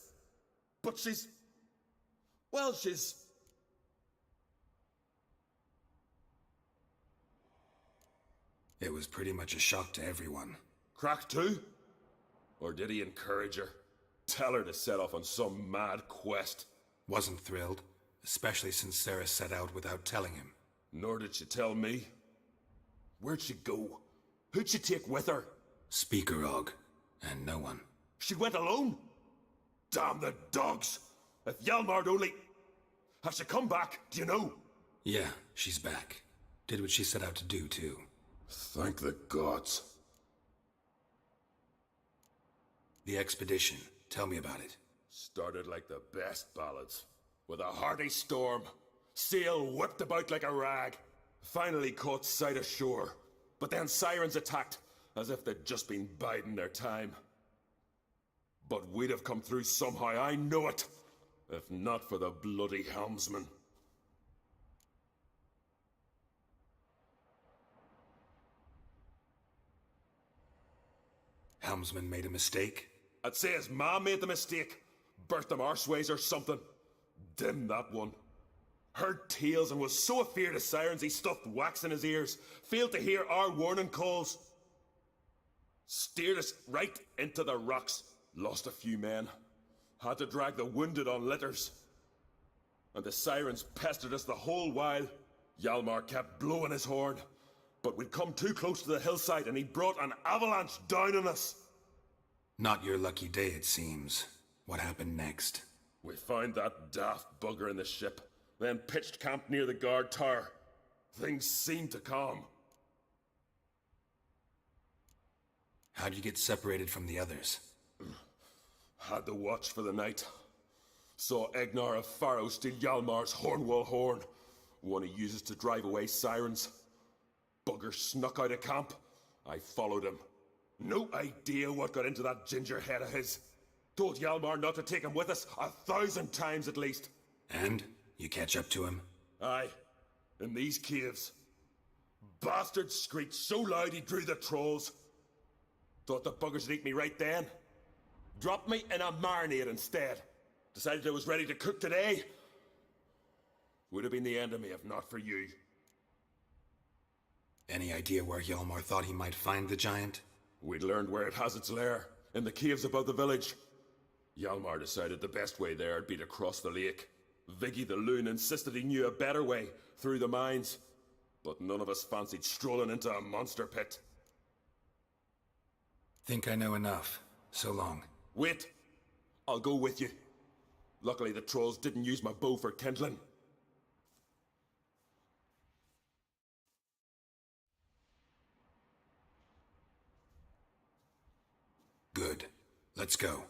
But she's... Well, she's... It was pretty much a shock to everyone. Crack too? Or did he encourage her? Tell her to set off on some mad quest? Wasn't thrilled, especially since Ceres set out without telling him. Nor did she tell me. Where'd she go? Who'd she take with her? Speakerog, and no one. She went alone? Damn the dogs! If Hjalmar'd only... Has she come back, do you know? Yeah, she's back. Did what she set out to do, too. Thank the gods. The expedition. Tell me about it. Started like the best ballads. With a hearty storm. Sail whipped about like a rag. Finally caught sight of shore. But then sirens attacked, as if they'd just been biding their time. But we'd have come through somehow, I know it. If not for the bloody helmsman. Helmsman made a mistake? I'd say his ma made the mistake. Birthed him arseways or something. Dim that one. Heard tales and was so afeard of sirens he stuffed wax in his ears. Failed to hear our warning calls. Steered us right into the rocks. Lost a few men. Had to drag the wounded on litters. And the sirens pestered us the whole while. Hjalmar kept blowing his horn. But we'd come too close to the hillside and he brought an avalanche down on us. Not your lucky day, it seems. What happened next? We found that daft bugger in the ship, then pitched camp near the guard tower. Things seemed to calm. How'd you get separated from the others? Had to watch for the night. Saw Egnar of Faro steal Hjalmar's Hornwall horn, one he uses to drive away sirens. Bugger snuck out of camp. I followed him. No idea what got into that ginger head of his. Told Hjalmar not to take him with us 1,000 times at least. And? You catch up to him? Aye. In these caves. Bastard screeched so loud he drew the trolls. Thought the buggers would eat me right then. Dropped me in a marinade instead. Decided I was ready to cook today. Would have been the end of me if not for you. Any idea where Hjalmar thought he might find the giant? We'd learned where it has its lair, in the caves above the village. Hjalmar decided the best way there would be to cross the lake. Viggy the loon insisted he knew a better way, through the mines. But none of us fancied strolling into a monster pit. Think I know enough. So long. Wait. I'll go with you. Luckily the trolls didn't use my bow for kindling. Good. Let's go.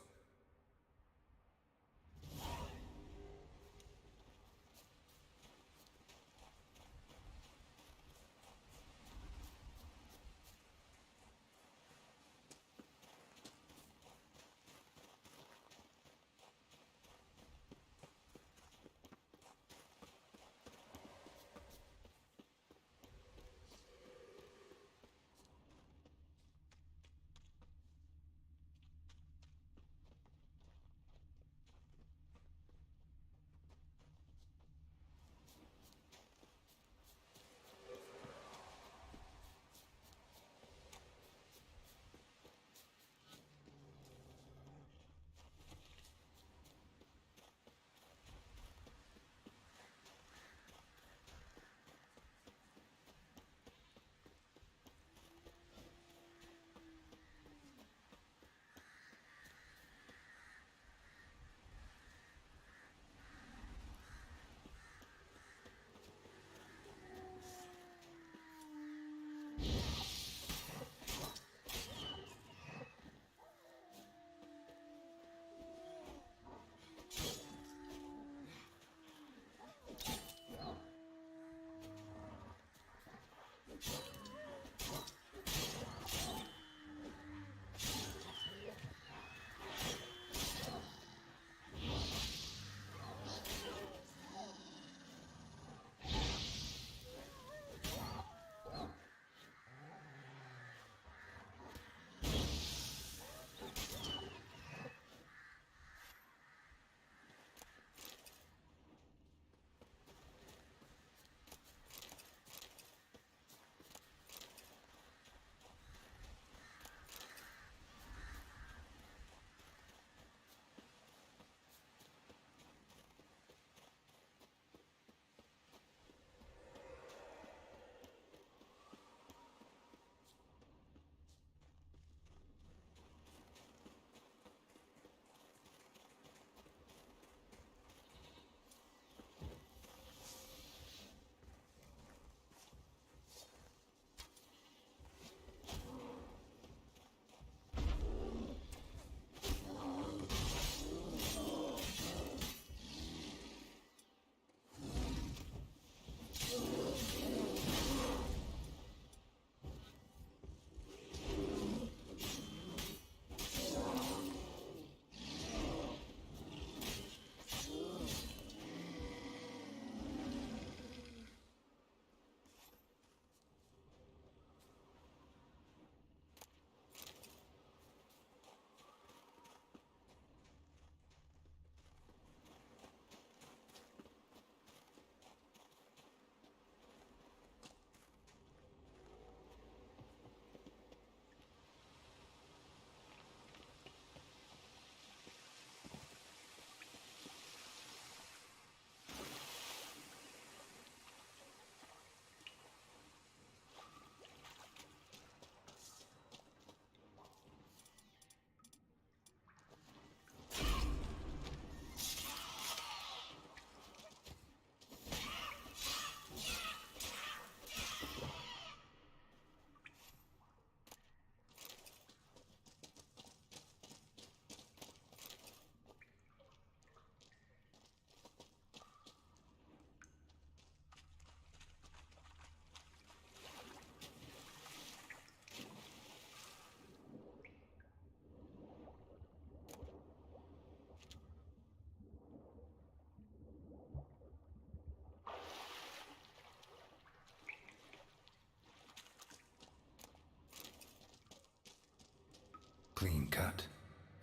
Clean cut.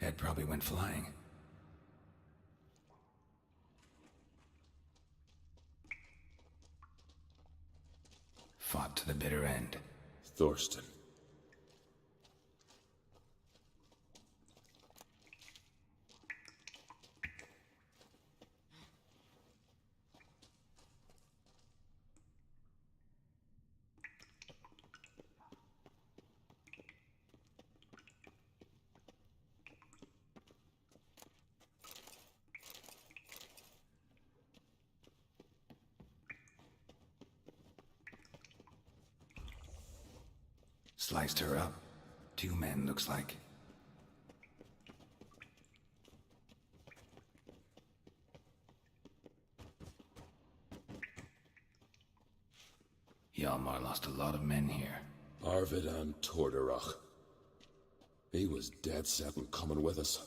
Head probably went flying. Fought to the bitter end. Thorsten. Sliced her up. 2 men, looks like. Hjalmar lost a lot of men here. Arvid and Torderach. He was dead set on coming with us.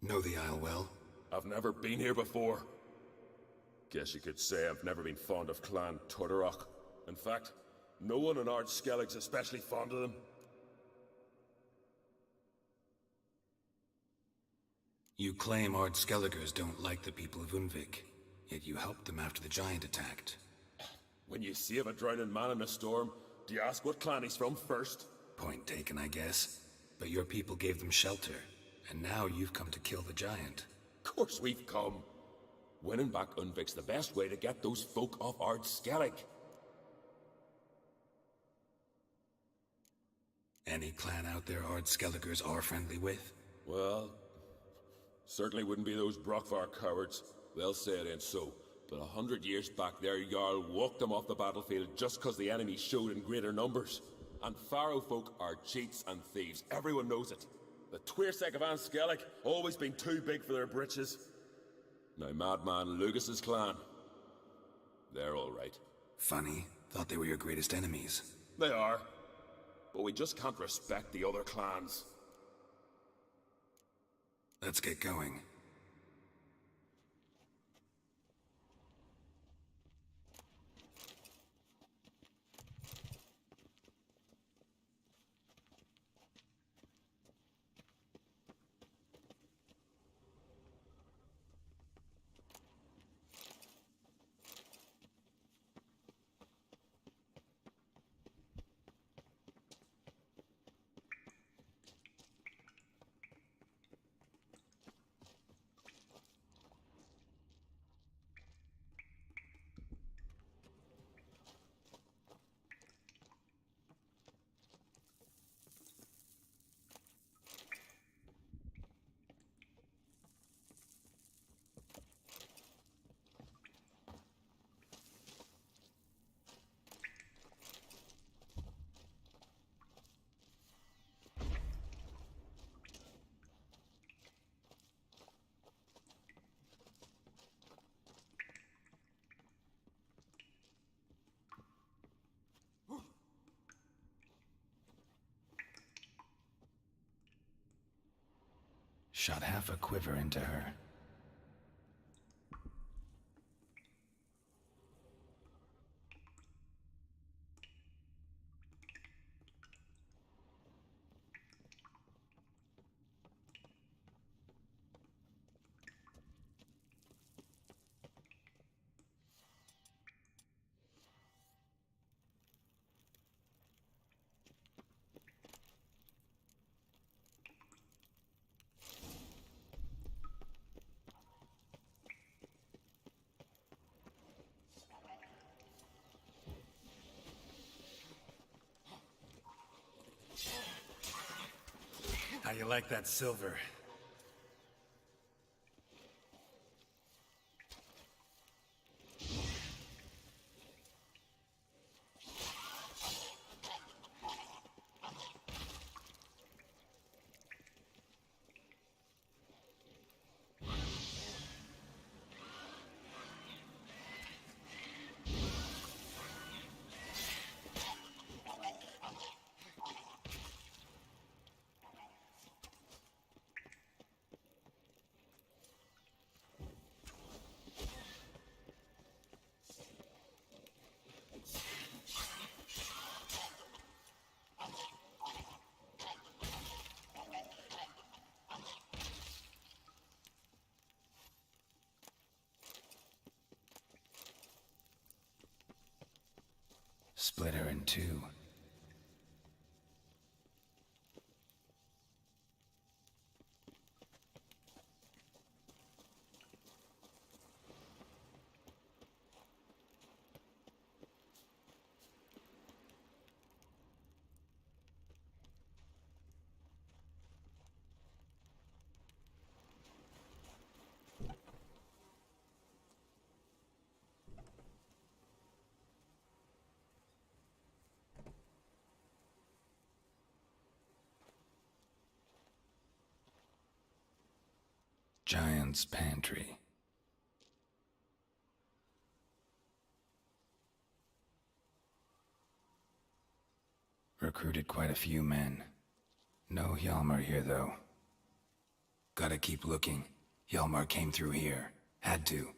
Know the Isle well? I've never been here before. Guess you could say I've never been fond of Clan Torderach. In fact, no one in Ard Skellig's especially fond of them. You claim Ard Skelligers don't like the people of Unvik, yet you helped them after the giant attacked. When you save a drowning man in a storm, do you ask what clan he's from first? Point taken, I guess. But your people gave them shelter, and now you've come to kill the giant. Of course we've come. Winning back Unvik's the best way to get those folk off Ard Skellig. Any clan out there Ard Skelligers are friendly with? Well, certainly wouldn't be those Brockvar cowards. They'll say it ain't so. But 100 years back their Jarl walked them off the battlefield just 'cause the enemy showed in greater numbers. And Pharaoh folk are cheats and thieves. Everyone knows it. The Twirsec of An Skellig always been too big for their britches. Now Madman Lucas's clan, they're all right. Funny. Thought they were your greatest enemies. They are. But we just can't respect the other clans. Let's get going. Shot half a quiver into her. How you like that silver? Split her in two. Giant's pantry. Recruited quite a few men. No Hjalmar here, though. Gotta keep looking. Hjalmar came through here. Had to.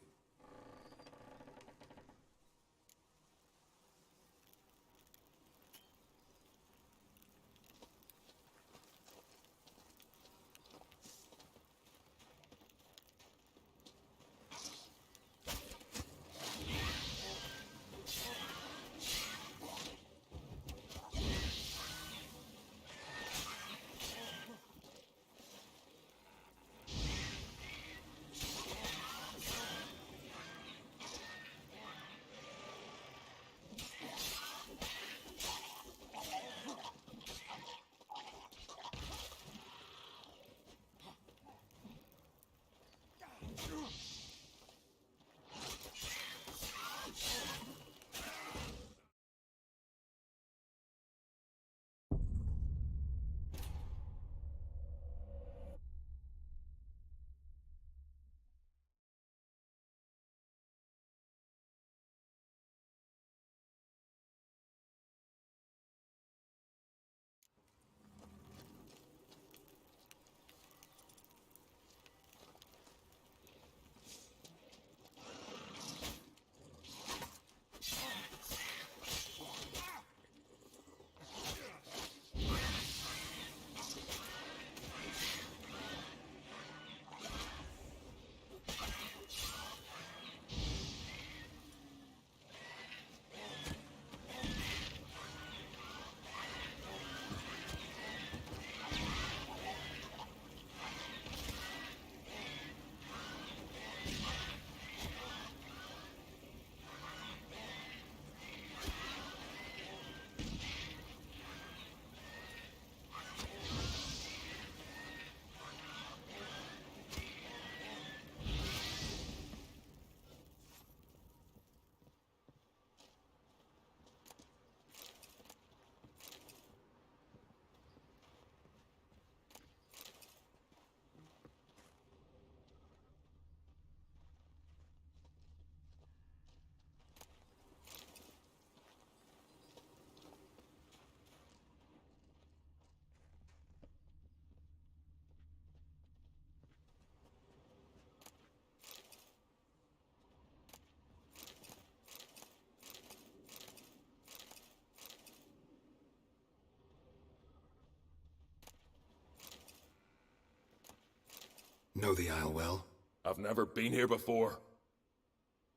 Know the Isle well? I've never been here before.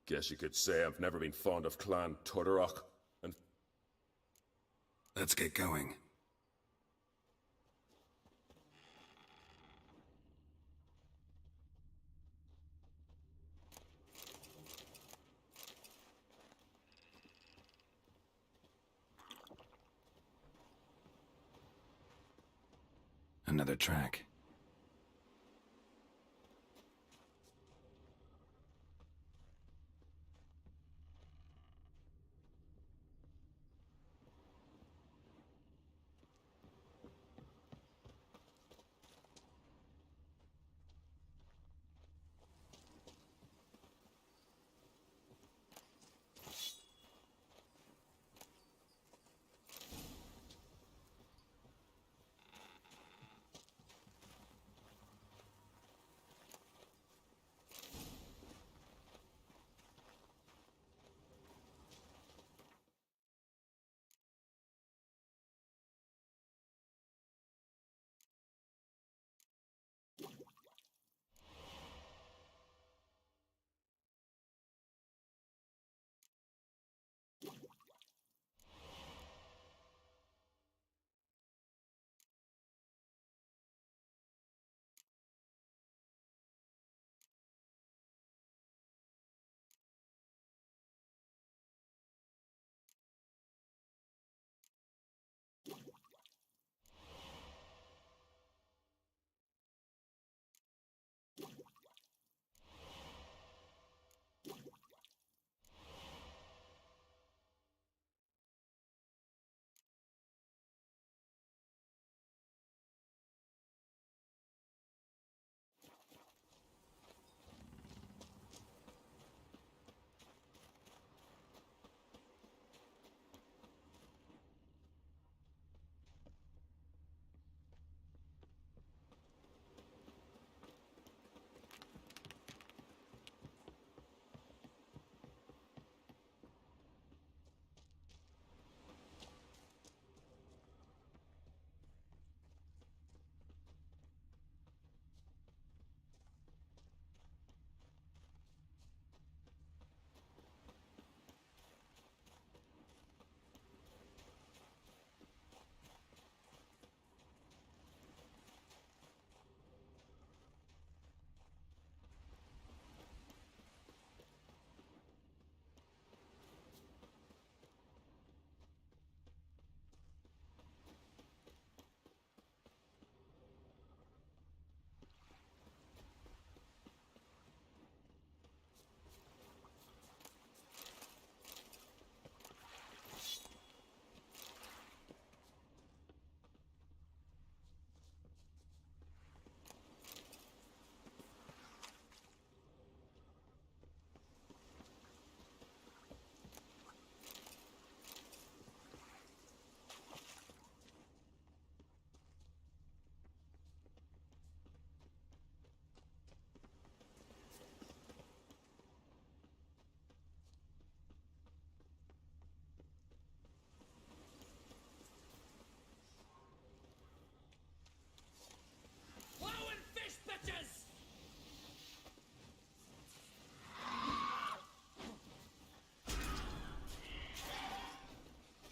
Guess you could say I've never been fond of Clan Tudorok, and... Let's get going. Another another track.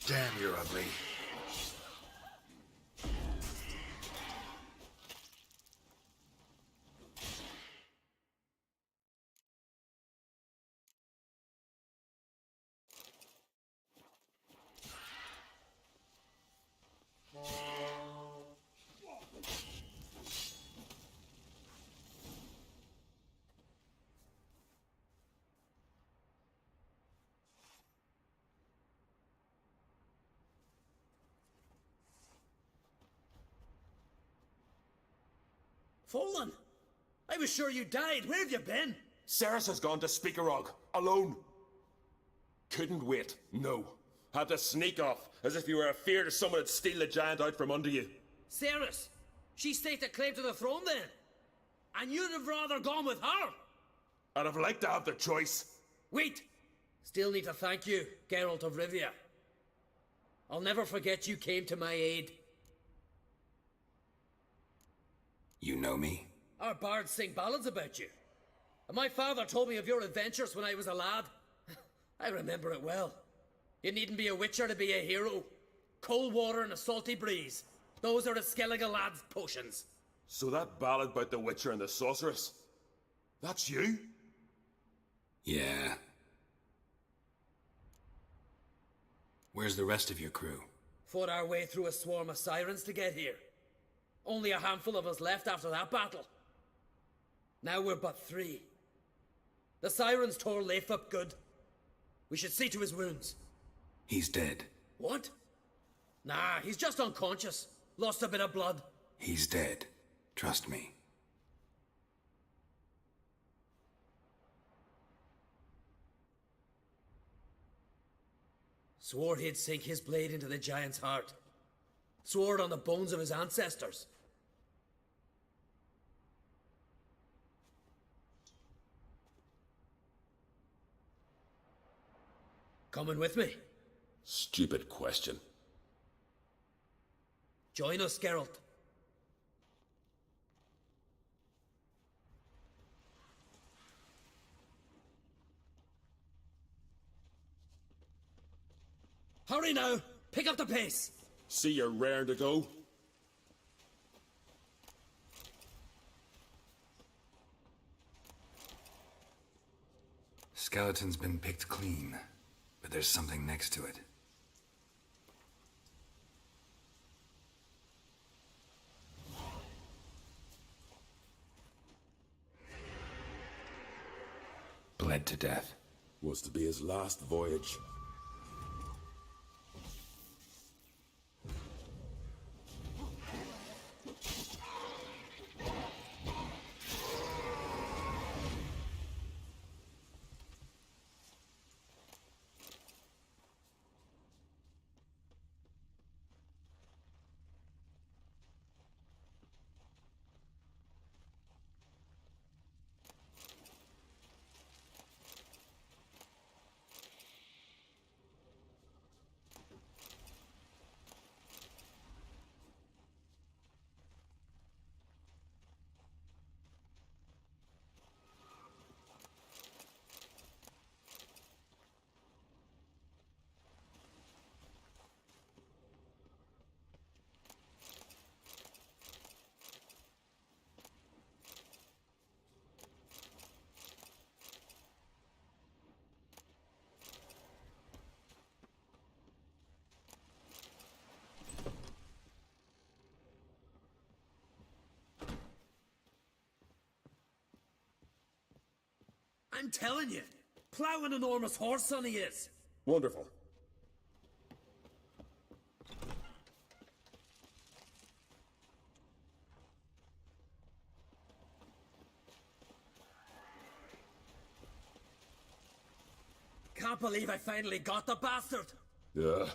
Damn, you're ugly. Fallen? I was sure you died. Where have you been? Ceres has gone to Speakerog, alone. Couldn't wait, no. Had to sneak off, as if you were afeard of someone would steal the giant out from under you. Ceres? She staked a claim to the throne then? And you'd have rather gone with her? I'd have liked to have the choice. Wait! Still need to thank you, Geralt of Rivia. I'll never forget you came to my aid. You know me? Our bards sing ballads about you. And my father told me of your adventures when I was a lad. I remember it well. You needn't be a witcher to be a hero. Cold water and a salty breeze. Those are the Skelige lad's potions. So that ballad about the witcher and the sorceress, that's you? Yeah. Where's the rest of your crew? Fought our way through a swarm of sirens to get here. Only a handful of us left after that battle. Now we're but 3. The sirens tore Leif up good. We should see to his wounds. He's dead. What? Nah, he's just unconscious. Lost a bit of blood. He's dead. Trust me. Swore he'd sink his blade into the giant's heart. Swore it on the bones of his ancestors. Coming with me? Stupid question. Join us, Geralt. Hurry now! Pick up the pace! See you're raring to go. Skeleton's been picked clean, but there's something next to it. Bled to death. Was to be his last voyage. I'm telling you, plough an enormous horse son he is. Wonderful. Can't believe I finally got the bastard. Yeah.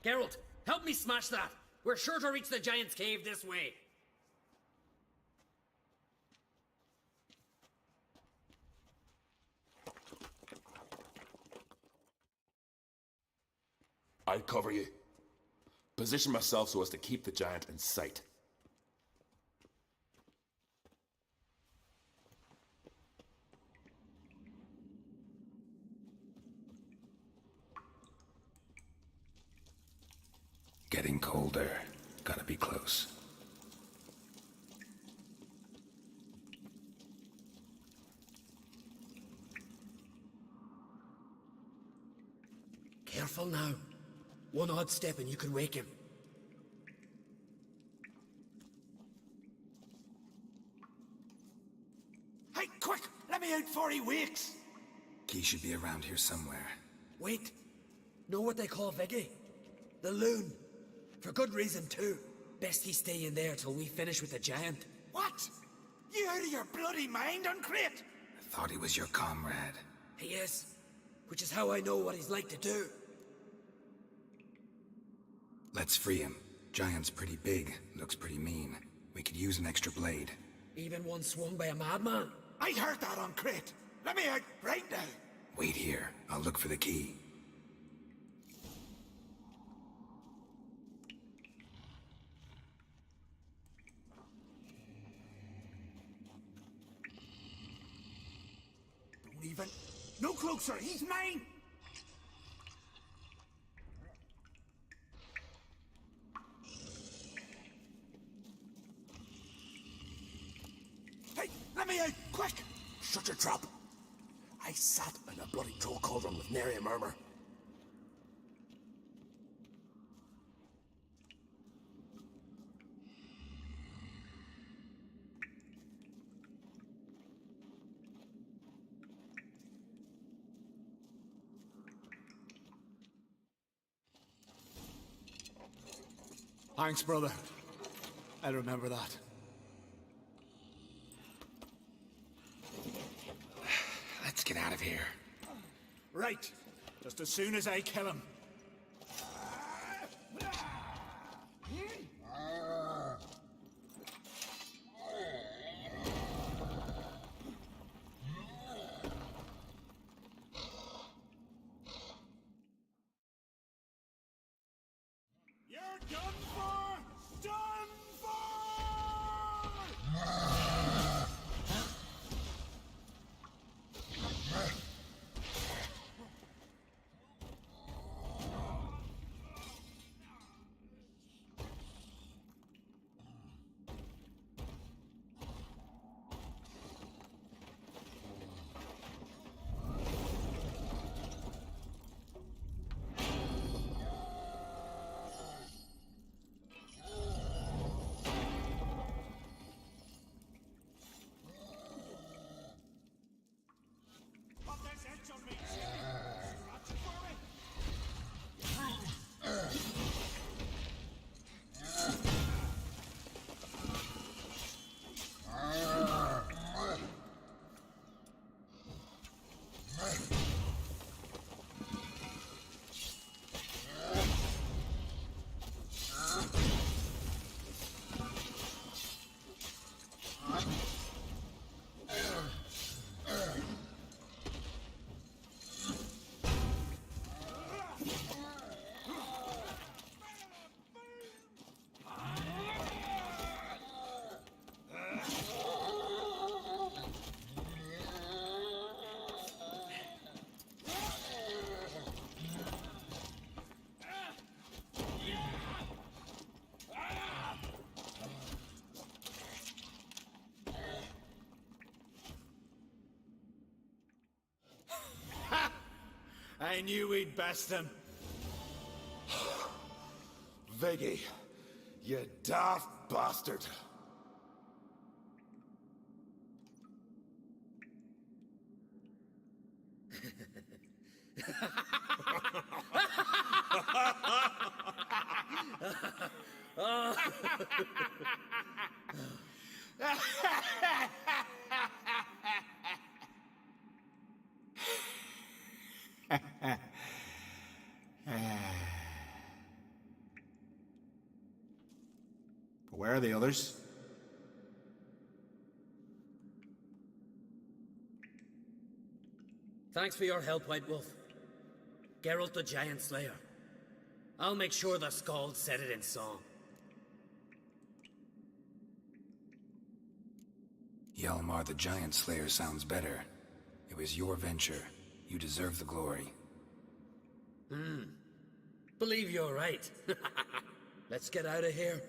Geralt, help me smash that. We're sure to reach the giant's cave this way. I'll cover you. Position myself so as to keep the giant in sight. Getting colder. Gotta be close. Careful now. One odd step and you can wake him. Hey, quick! Let me out before he wakes! Key should be around here somewhere. Wait. Know what they call Viggy? The loon. For good reason, too. Best he stay in there till we finish with the giant. What? You out of your bloody mind, Uncrate? I thought he was your comrade. He is. Which is how I know what he's like to do. Let's free him. Giant's pretty big, looks pretty mean. We could use an extra blade. Even one swung by a madman? I heard that on Crete. Let me out right now. Wait here. I'll look for the key. Don't even... No closer, he's mine! Hey, let me out, quick! Shut your trap. I sat in a bloody troll cauldron with nary a murmur. Thanks, brother. I'll remember that. Let's get out of here. Right. Just as soon as I kill him. You're done for! Done for! I knew we'd best him. Viggy, you daft bastard. Where are the others? Thanks for your help, White Wolf. Geralt the Giant Slayer. I'll make sure the Skald said it in song. Hjalmar the Giant Slayer sounds better. It was your venture. You deserve the glory. Believe you're right. Let's get out of here.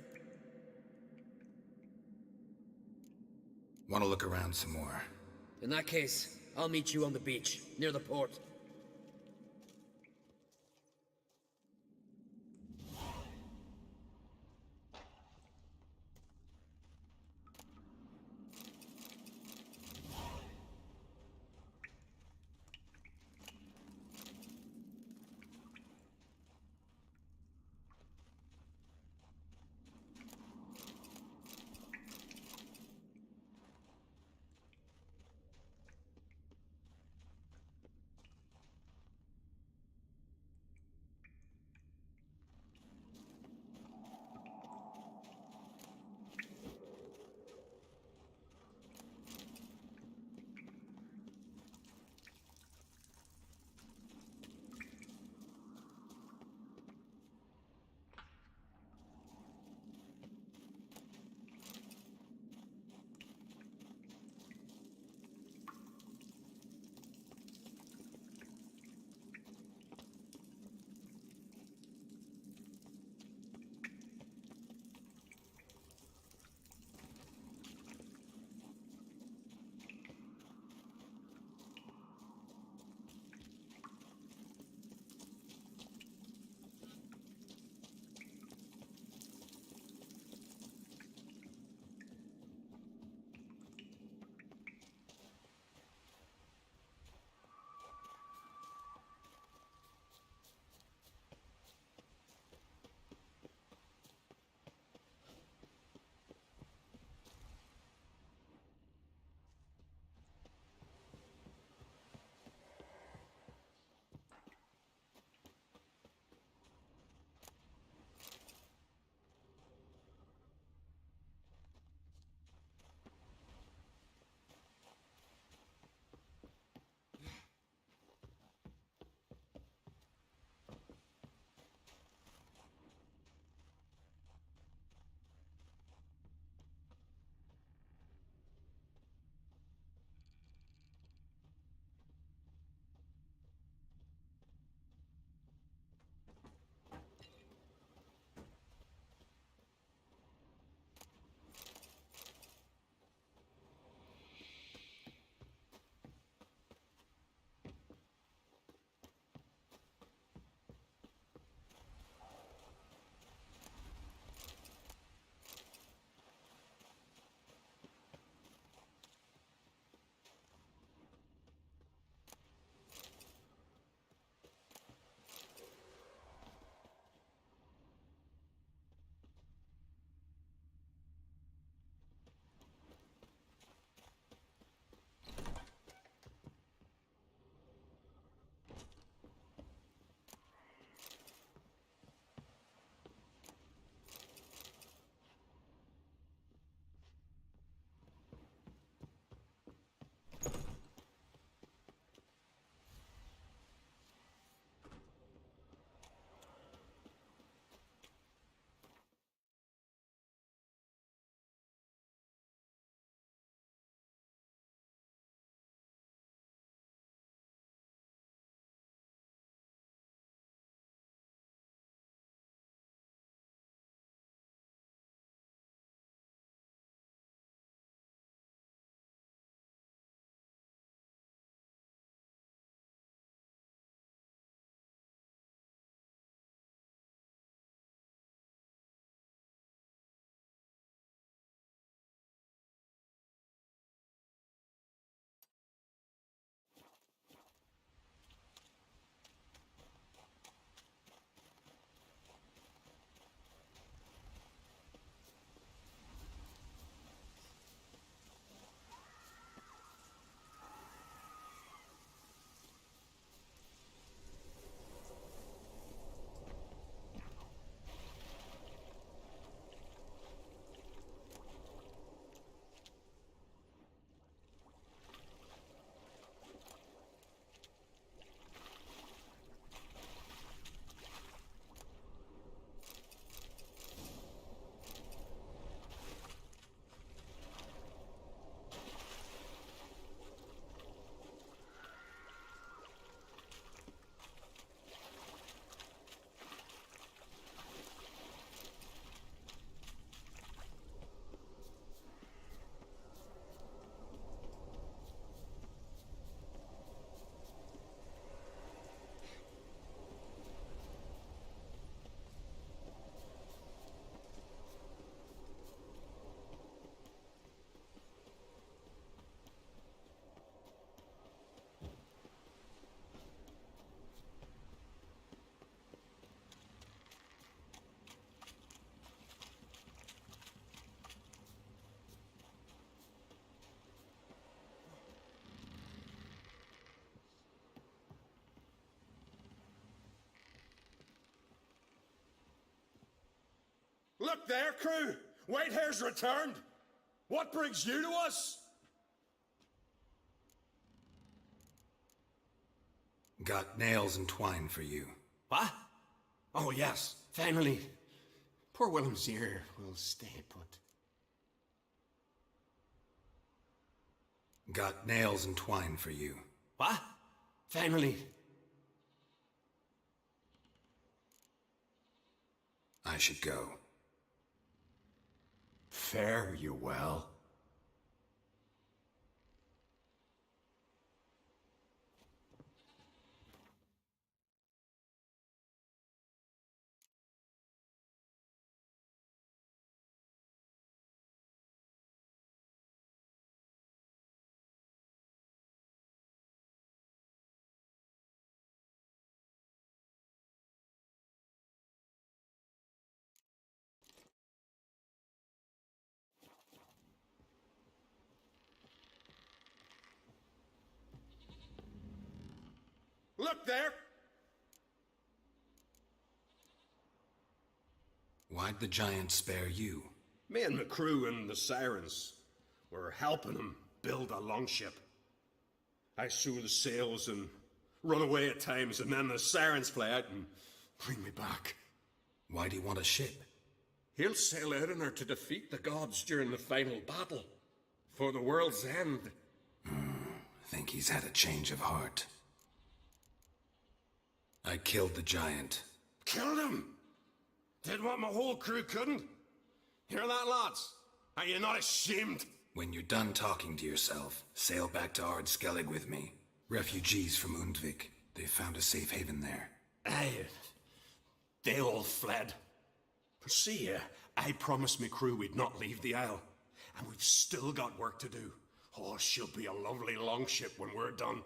Want to look around some more? In that case, I'll meet you on the beach, near the port. Look there, crew! Whitehair's returned! What brings you to us? Got nails and twine for you. What? Oh, yes, finally. Poor Willem's ear will stay put. Got nails and twine for you. What? Finally. I should go. Fare you well. Look there! Why'd the giant spare you? Me and the crew and the sirens were helping him build a longship. I sew the sails and run away at times, and then the sirens fly out and bring me back. Why do you want a ship? He'll sail out in her to defeat the gods during the final battle. For the world's end. Think he's had a change of heart. I killed the giant. Killed him? Did what my whole crew couldn't? Hear that, lads? Are you not ashamed? When you're done talking to yourself, sail back to Skelige with me. Refugees from Undvik. They found a safe haven there. Aye. They all fled. But see, I promised me crew we'd not leave the isle. And we've still got work to do. Oh, she'll be a lovely longship when we're done.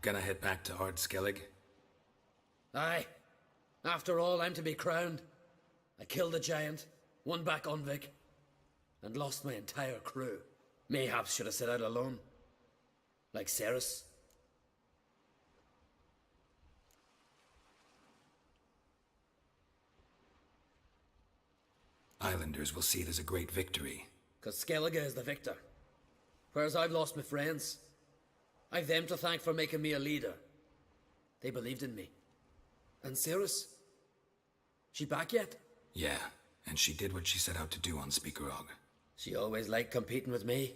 Gonna head back to Skelige? Aye. After all, I'm to be crowned. I killed the giant, won back Undvik, and lost my entire crew. Mayhaps should have set out alone. Like Ceres. Islanders will see it as a great victory. 'Cause Skelige is the victor. Whereas I've lost my friends. I've them to thank for making me a leader. They believed in me. And Ceres? She back yet? Yeah, and she did what she set out to do on Speakerog. She always liked competing with me.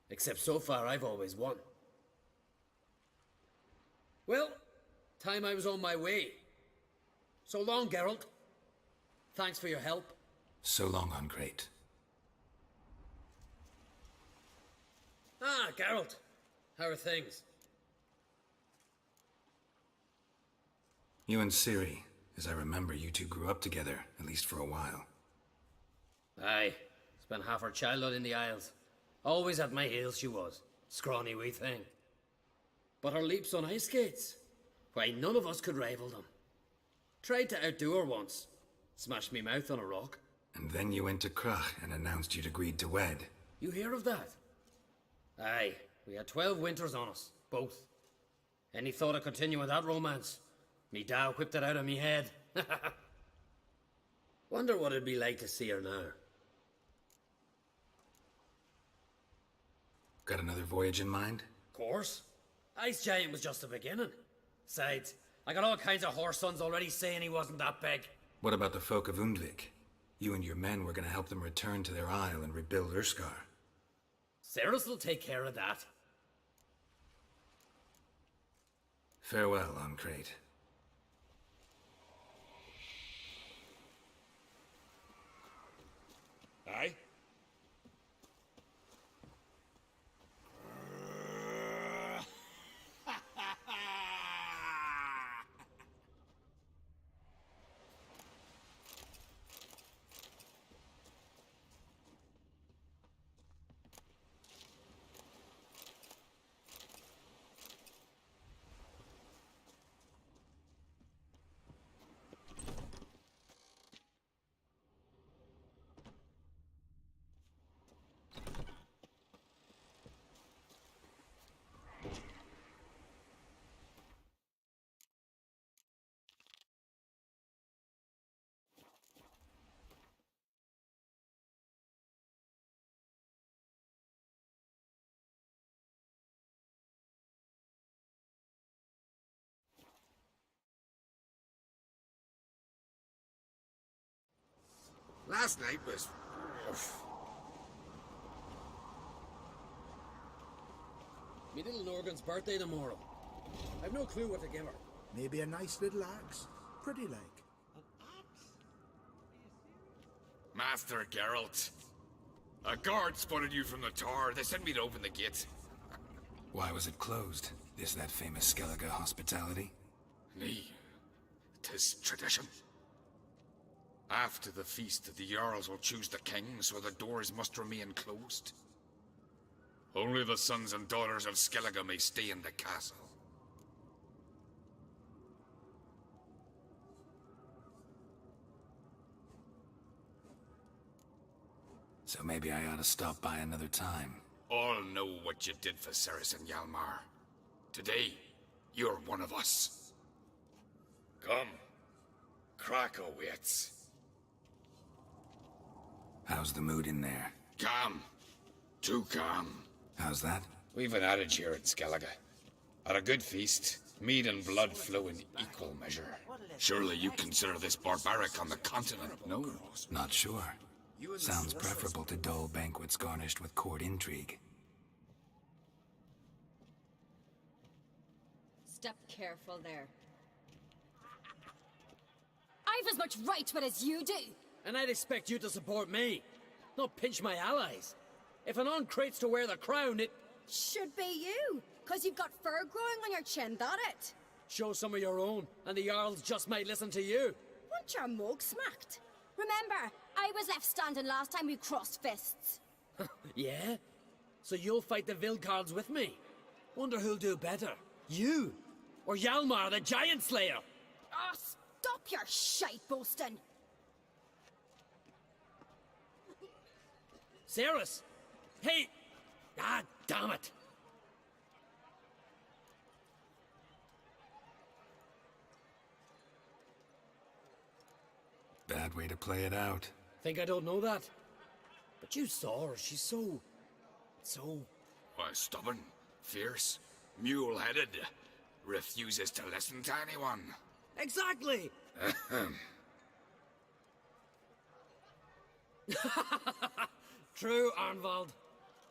Except so far I've always won. Well, time I was on my way. So long, Geralt. Thanks for your help. So long on Crate. Ah, Geralt. How are things? You and Ciri, as I remember, you two grew up together, at least for a while. Aye. Spent half her childhood in the Isles. Always at my heels she was. Scrawny wee thing. But her leaps on ice skates, why, none of us could rival them. Tried to outdo her once. Smashed me mouth on a rock. And then you went to Crach and announced you'd agreed to wed. You hear of that? Aye. We had 12 winters on us, both. Any thought of continuing that romance? Me da whipped it out of me head. Wonder what it'd be like to see her now. Got another voyage in mind? Course. Ice Giant was just the beginning. Besides, I got all kinds of horse sons already saying he wasn't that big. What about the folk of Undvik? You and your men were going to help them return to their isle and rebuild Urskar. Cerys will take care of that. Farewell, on Crate. Aye? Last night was... Me little Norgan's birthday tomorrow. I've no clue what to give her. Maybe a nice little axe. Pretty like. Master Geralt. A guard spotted you from the tower. They sent me to open the gate. Why was it closed? Is that famous Skelige hospitality? Nee. 'Tis tradition. After the feast, the Jarls will choose the king, so the doors must remain closed. Only the sons and daughters of Skelige may stay in the castle. So maybe I ought to stop by another time. All know what you did for Cerys and Hjalmar. Today, you're one of us. Come. Krakow waits. How's the mood in there? Calm. Too calm. How's that? We've an adage here at Skelige. At a good feast, mead and blood flow in equal measure. Surely you consider this barbaric on the continent, no? Not sure. Sounds preferable to dull banquets garnished with court intrigue. Step careful there. I've as much right to it as you do. And I'd expect you to support me, not pinch my allies. If an on-crate's to wear the crown, it... Should be you, because you've got fur growing on your chin, that it? Show some of your own, and the Jarls just might listen to you. Want your mug smacked? Remember, I was left standing last time we crossed fists. Yeah? So you'll fight the Vilcards with me? Wonder who'll do better, you or Hjalmar the Giant Slayer? Oh, stop your shite boasting. Cerys! Hey! Ah, damn it! Bad way to play it out. Think I don't know that? But you saw her, she's so... Why, stubborn, fierce, mule-headed. Refuses to listen to anyone. Exactly! True, Arnvald.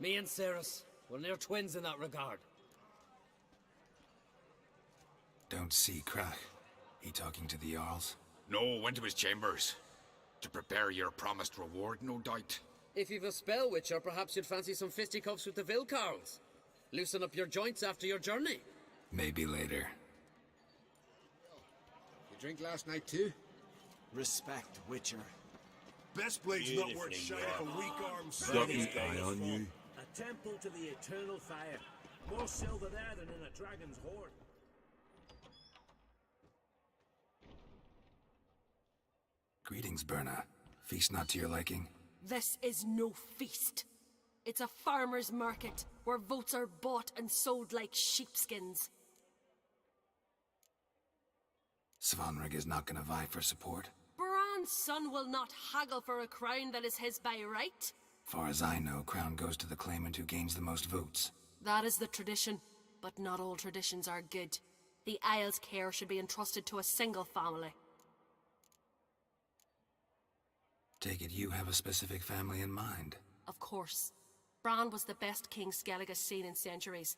Me and Cerys, we're near twins in that regard. Don't see Krach. He talking to the Jarls? No, went to his chambers. To prepare your promised reward, no doubt. If you've a spell, Witcher, perhaps you'd fancy some fisticuffs with the Vilcarls. Loosen up your joints after your journey. Maybe later. You drink last night too? Respect, Witcher. Best blade's not worth shy of a weak arm. Got an eye on you. A temple to the eternal fire. More silver there than in a dragon's hoard. Greetings, Berna. Feast not to your liking? This is no feast. It's a farmer's market, where votes are bought and sold like sheepskins. Svanrig is not gonna vie for support. Bran's son will not haggle for a crown that is his by right. Far as I know, crown goes to the claimant who gains the most votes. That is the tradition, but not all traditions are good. The Isle's care should be entrusted to a single family. Take it you have a specific family in mind. Of course. Bran was the best king Skelige has seen in centuries.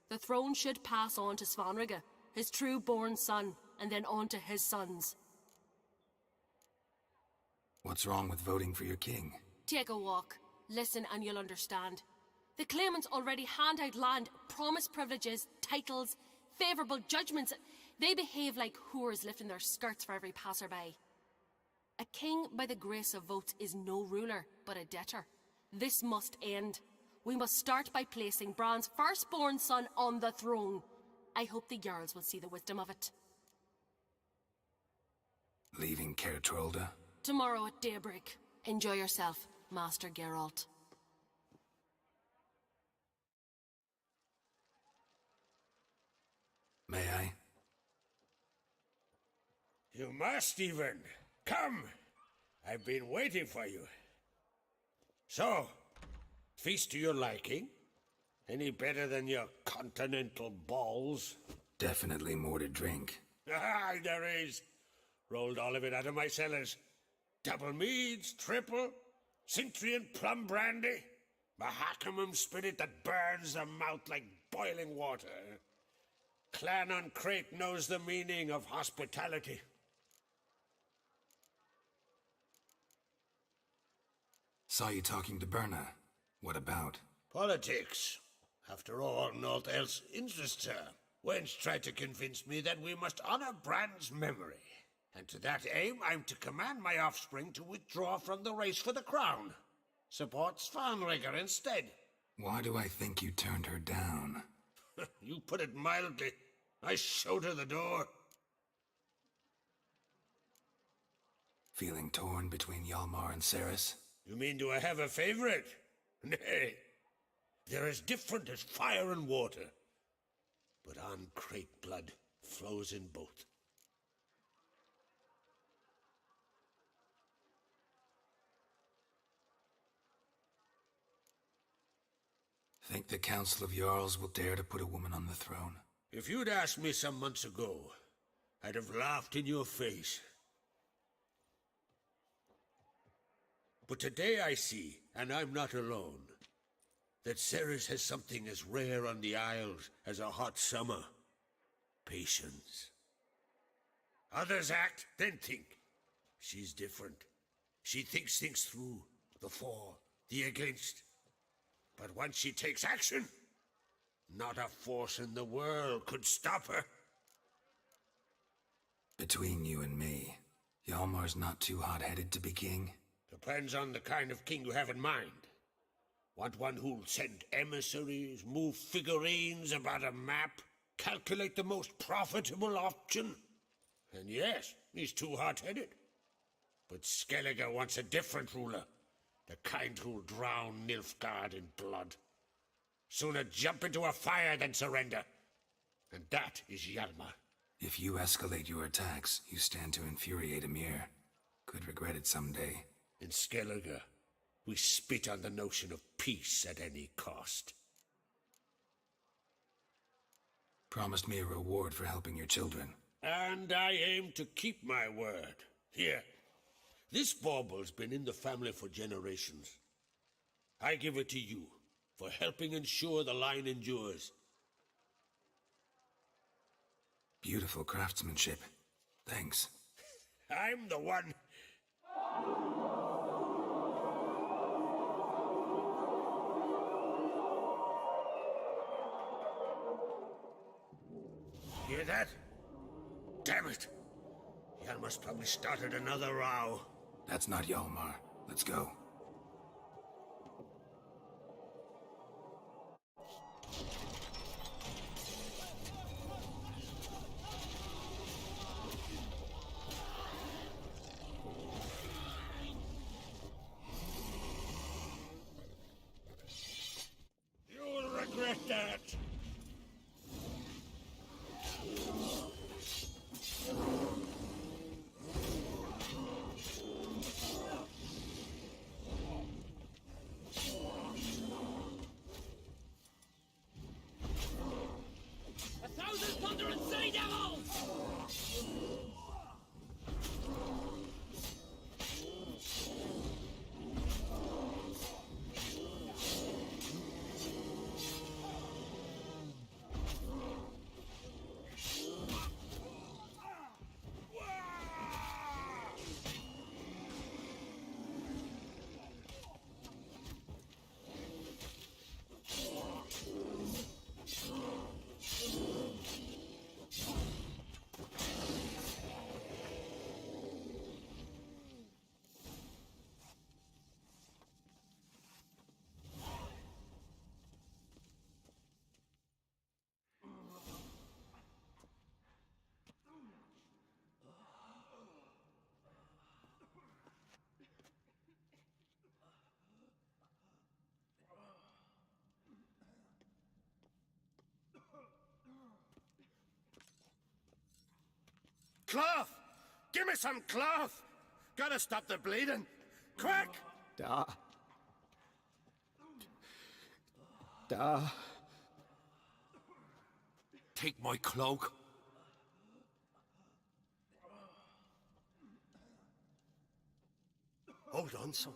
The throne should pass on to Svanrige, his true-born son, and then on to his sons. What's wrong with voting for your king? Take a walk. Listen and you'll understand. The claimants already hand out land, promise privileges, titles, favourable judgments. They behave like whores lifting their skirts for every passerby. A king by the grace of votes is no ruler, but a debtor. This must end. We must start by placing Bran's firstborn son on the throne. I hope the Jarls will see the wisdom of it. Leaving Caer Trolda? Tomorrow at daybreak. Enjoy yourself, Master Geralt. May I? You must, even. Come! I've been waiting for you. So, feast to your liking? Any better than your continental balls? Definitely more to drink. Ah, there is. Rolled all of it out of my cellars. Double meads, triple, Cintrian plum brandy, Mahakimum spirit that burns the mouth like boiling water. Clan on Crate knows the meaning of hospitality. Saw you talking to Berna. What about? Politics. After all, naught else interests her. Wench tried to convince me that we must honor Bran's memory. And to that aim, I'm to command my offspring to withdraw from the race for the crown. Support Svanrige instead. Why do I think you turned her down? You put it mildly. I showed her the door. Feeling torn between Hjalmar and Cerys? You mean, do I have a favorite? Nay. They're as different as fire and water. But on Crate blood flows in both. Think the Council of Jarls will dare to put a woman on the throne? If you'd asked me some months ago, I'd have laughed in your face. But today I see, and I'm not alone, that Cerys has something as rare on the Isles as a hot summer. Patience. Others act, then think. She's different. She thinks things through, the for, the against. But once she takes action, not a force in the world could stop her. Between you and me, Hjalmar's not too hot-headed to be king? Depends on the kind of king you have in mind. Want one who'll send emissaries, move figurines about a map, calculate the most profitable option? And yes, he's too hot-headed. But Skelige wants a different ruler. The kind who'll drown Nilfgaard in blood. Sooner jump into a fire than surrender. And that is Hjalmar. If you escalate your attacks, you stand to infuriate Emir. Could regret it someday. In Skelige, we spit on the notion of peace at any cost. Promised me a reward for helping your children. And I aim to keep my word. Here, this bauble's been in the family for generations. I give it to you for helping ensure the line endures. Beautiful craftsmanship. Thanks. I'm the one. Hear that? Damn it! Hjalmar's probably started another row. That's not Hjalmar. Let's go. You'll regret that! Cloth! Give me some cloth! Gotta stop the bleeding. Quick! Da. Da. Take my cloak. Hold on, son.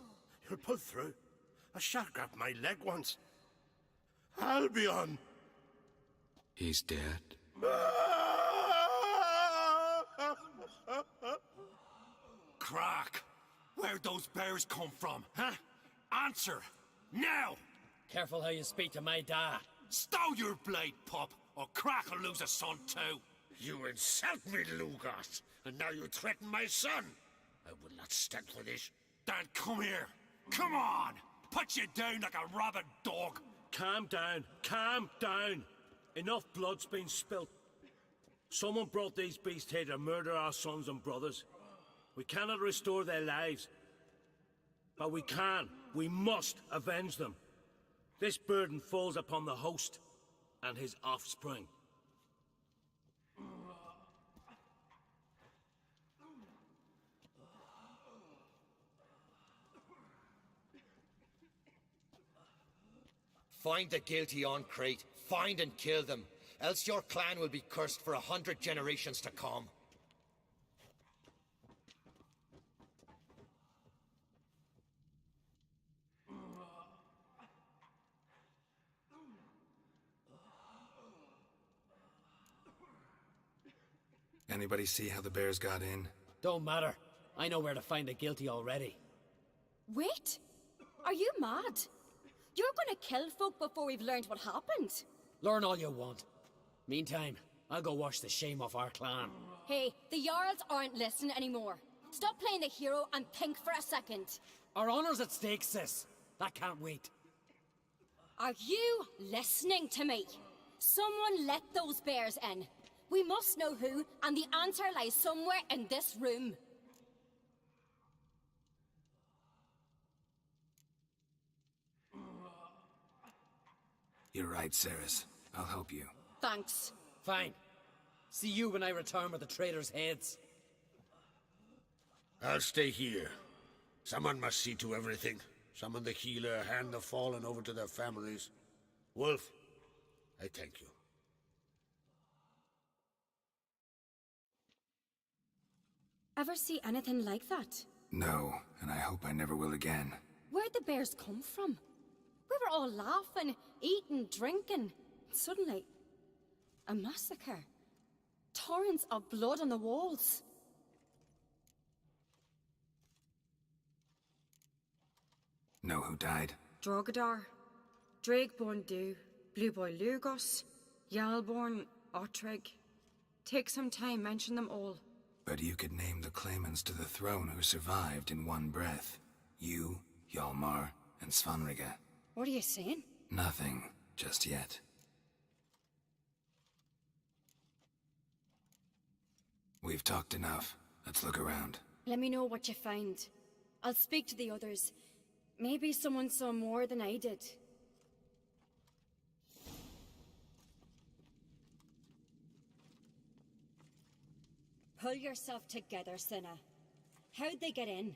You'll pull through. A shark grabbed my leg once. Albion! He's dead. Crack! Where'd those bears come from, huh? Answer! Now! Careful how you speak to my da. Stow your blade, pup, or Crack will lose a son too. You insult me, Lugas, and now you threaten my son. I will not stand for this. Dan, come here. Come on! Put you down like a rabid dog. Calm down. Calm down. Enough blood's been spilt. Someone brought these beasts here to murder our sons and brothers. We cannot restore their lives. But we must avenge them. This burden falls upon the host and his offspring. Find the guilty on Crete. Find and kill them. Else your clan will be cursed for 100 generations to come. Anybody see how the bears got in? Don't matter. I know where to find the guilty already. Wait! Are you mad? You're gonna kill folk before we've learned what happened. Learn all you want. Meantime, I'll go wash the shame off our clan. Hey, the Jarls aren't listening anymore. Stop playing the hero and think for a second. Our honor's at stake, sis. That can't wait. Are you listening to me? Someone let those bears in. We must know who, and the answer lies somewhere in this room. You're right, Ceres. I'll help you. Thanks. Fine. See you when I return with the traitors' heads. I'll stay here. Someone must see to everything. Summon the healer, hand the fallen over to their families. Wolf, I thank you. Ever see anything like that? No, and I hope I never will again. Where'd the bears come from? We were all laughing, eating, drinking. Suddenly, a massacre. Torrents of blood on the walls. Know who died? Drogadar, Drakeborn Du, Blue Boy Lugos, Yalborn, Ottrig. Take some time, mention them all. But you could name the claimants to the throne who survived in one breath. You, Hjalmar, and Svanrige. What are you saying? Nothing, just yet. We've talked enough. Let's look around. Let me know what you find. I'll speak to the others. Maybe someone saw more than I did. Pull yourself together, Cinna. How'd they get in?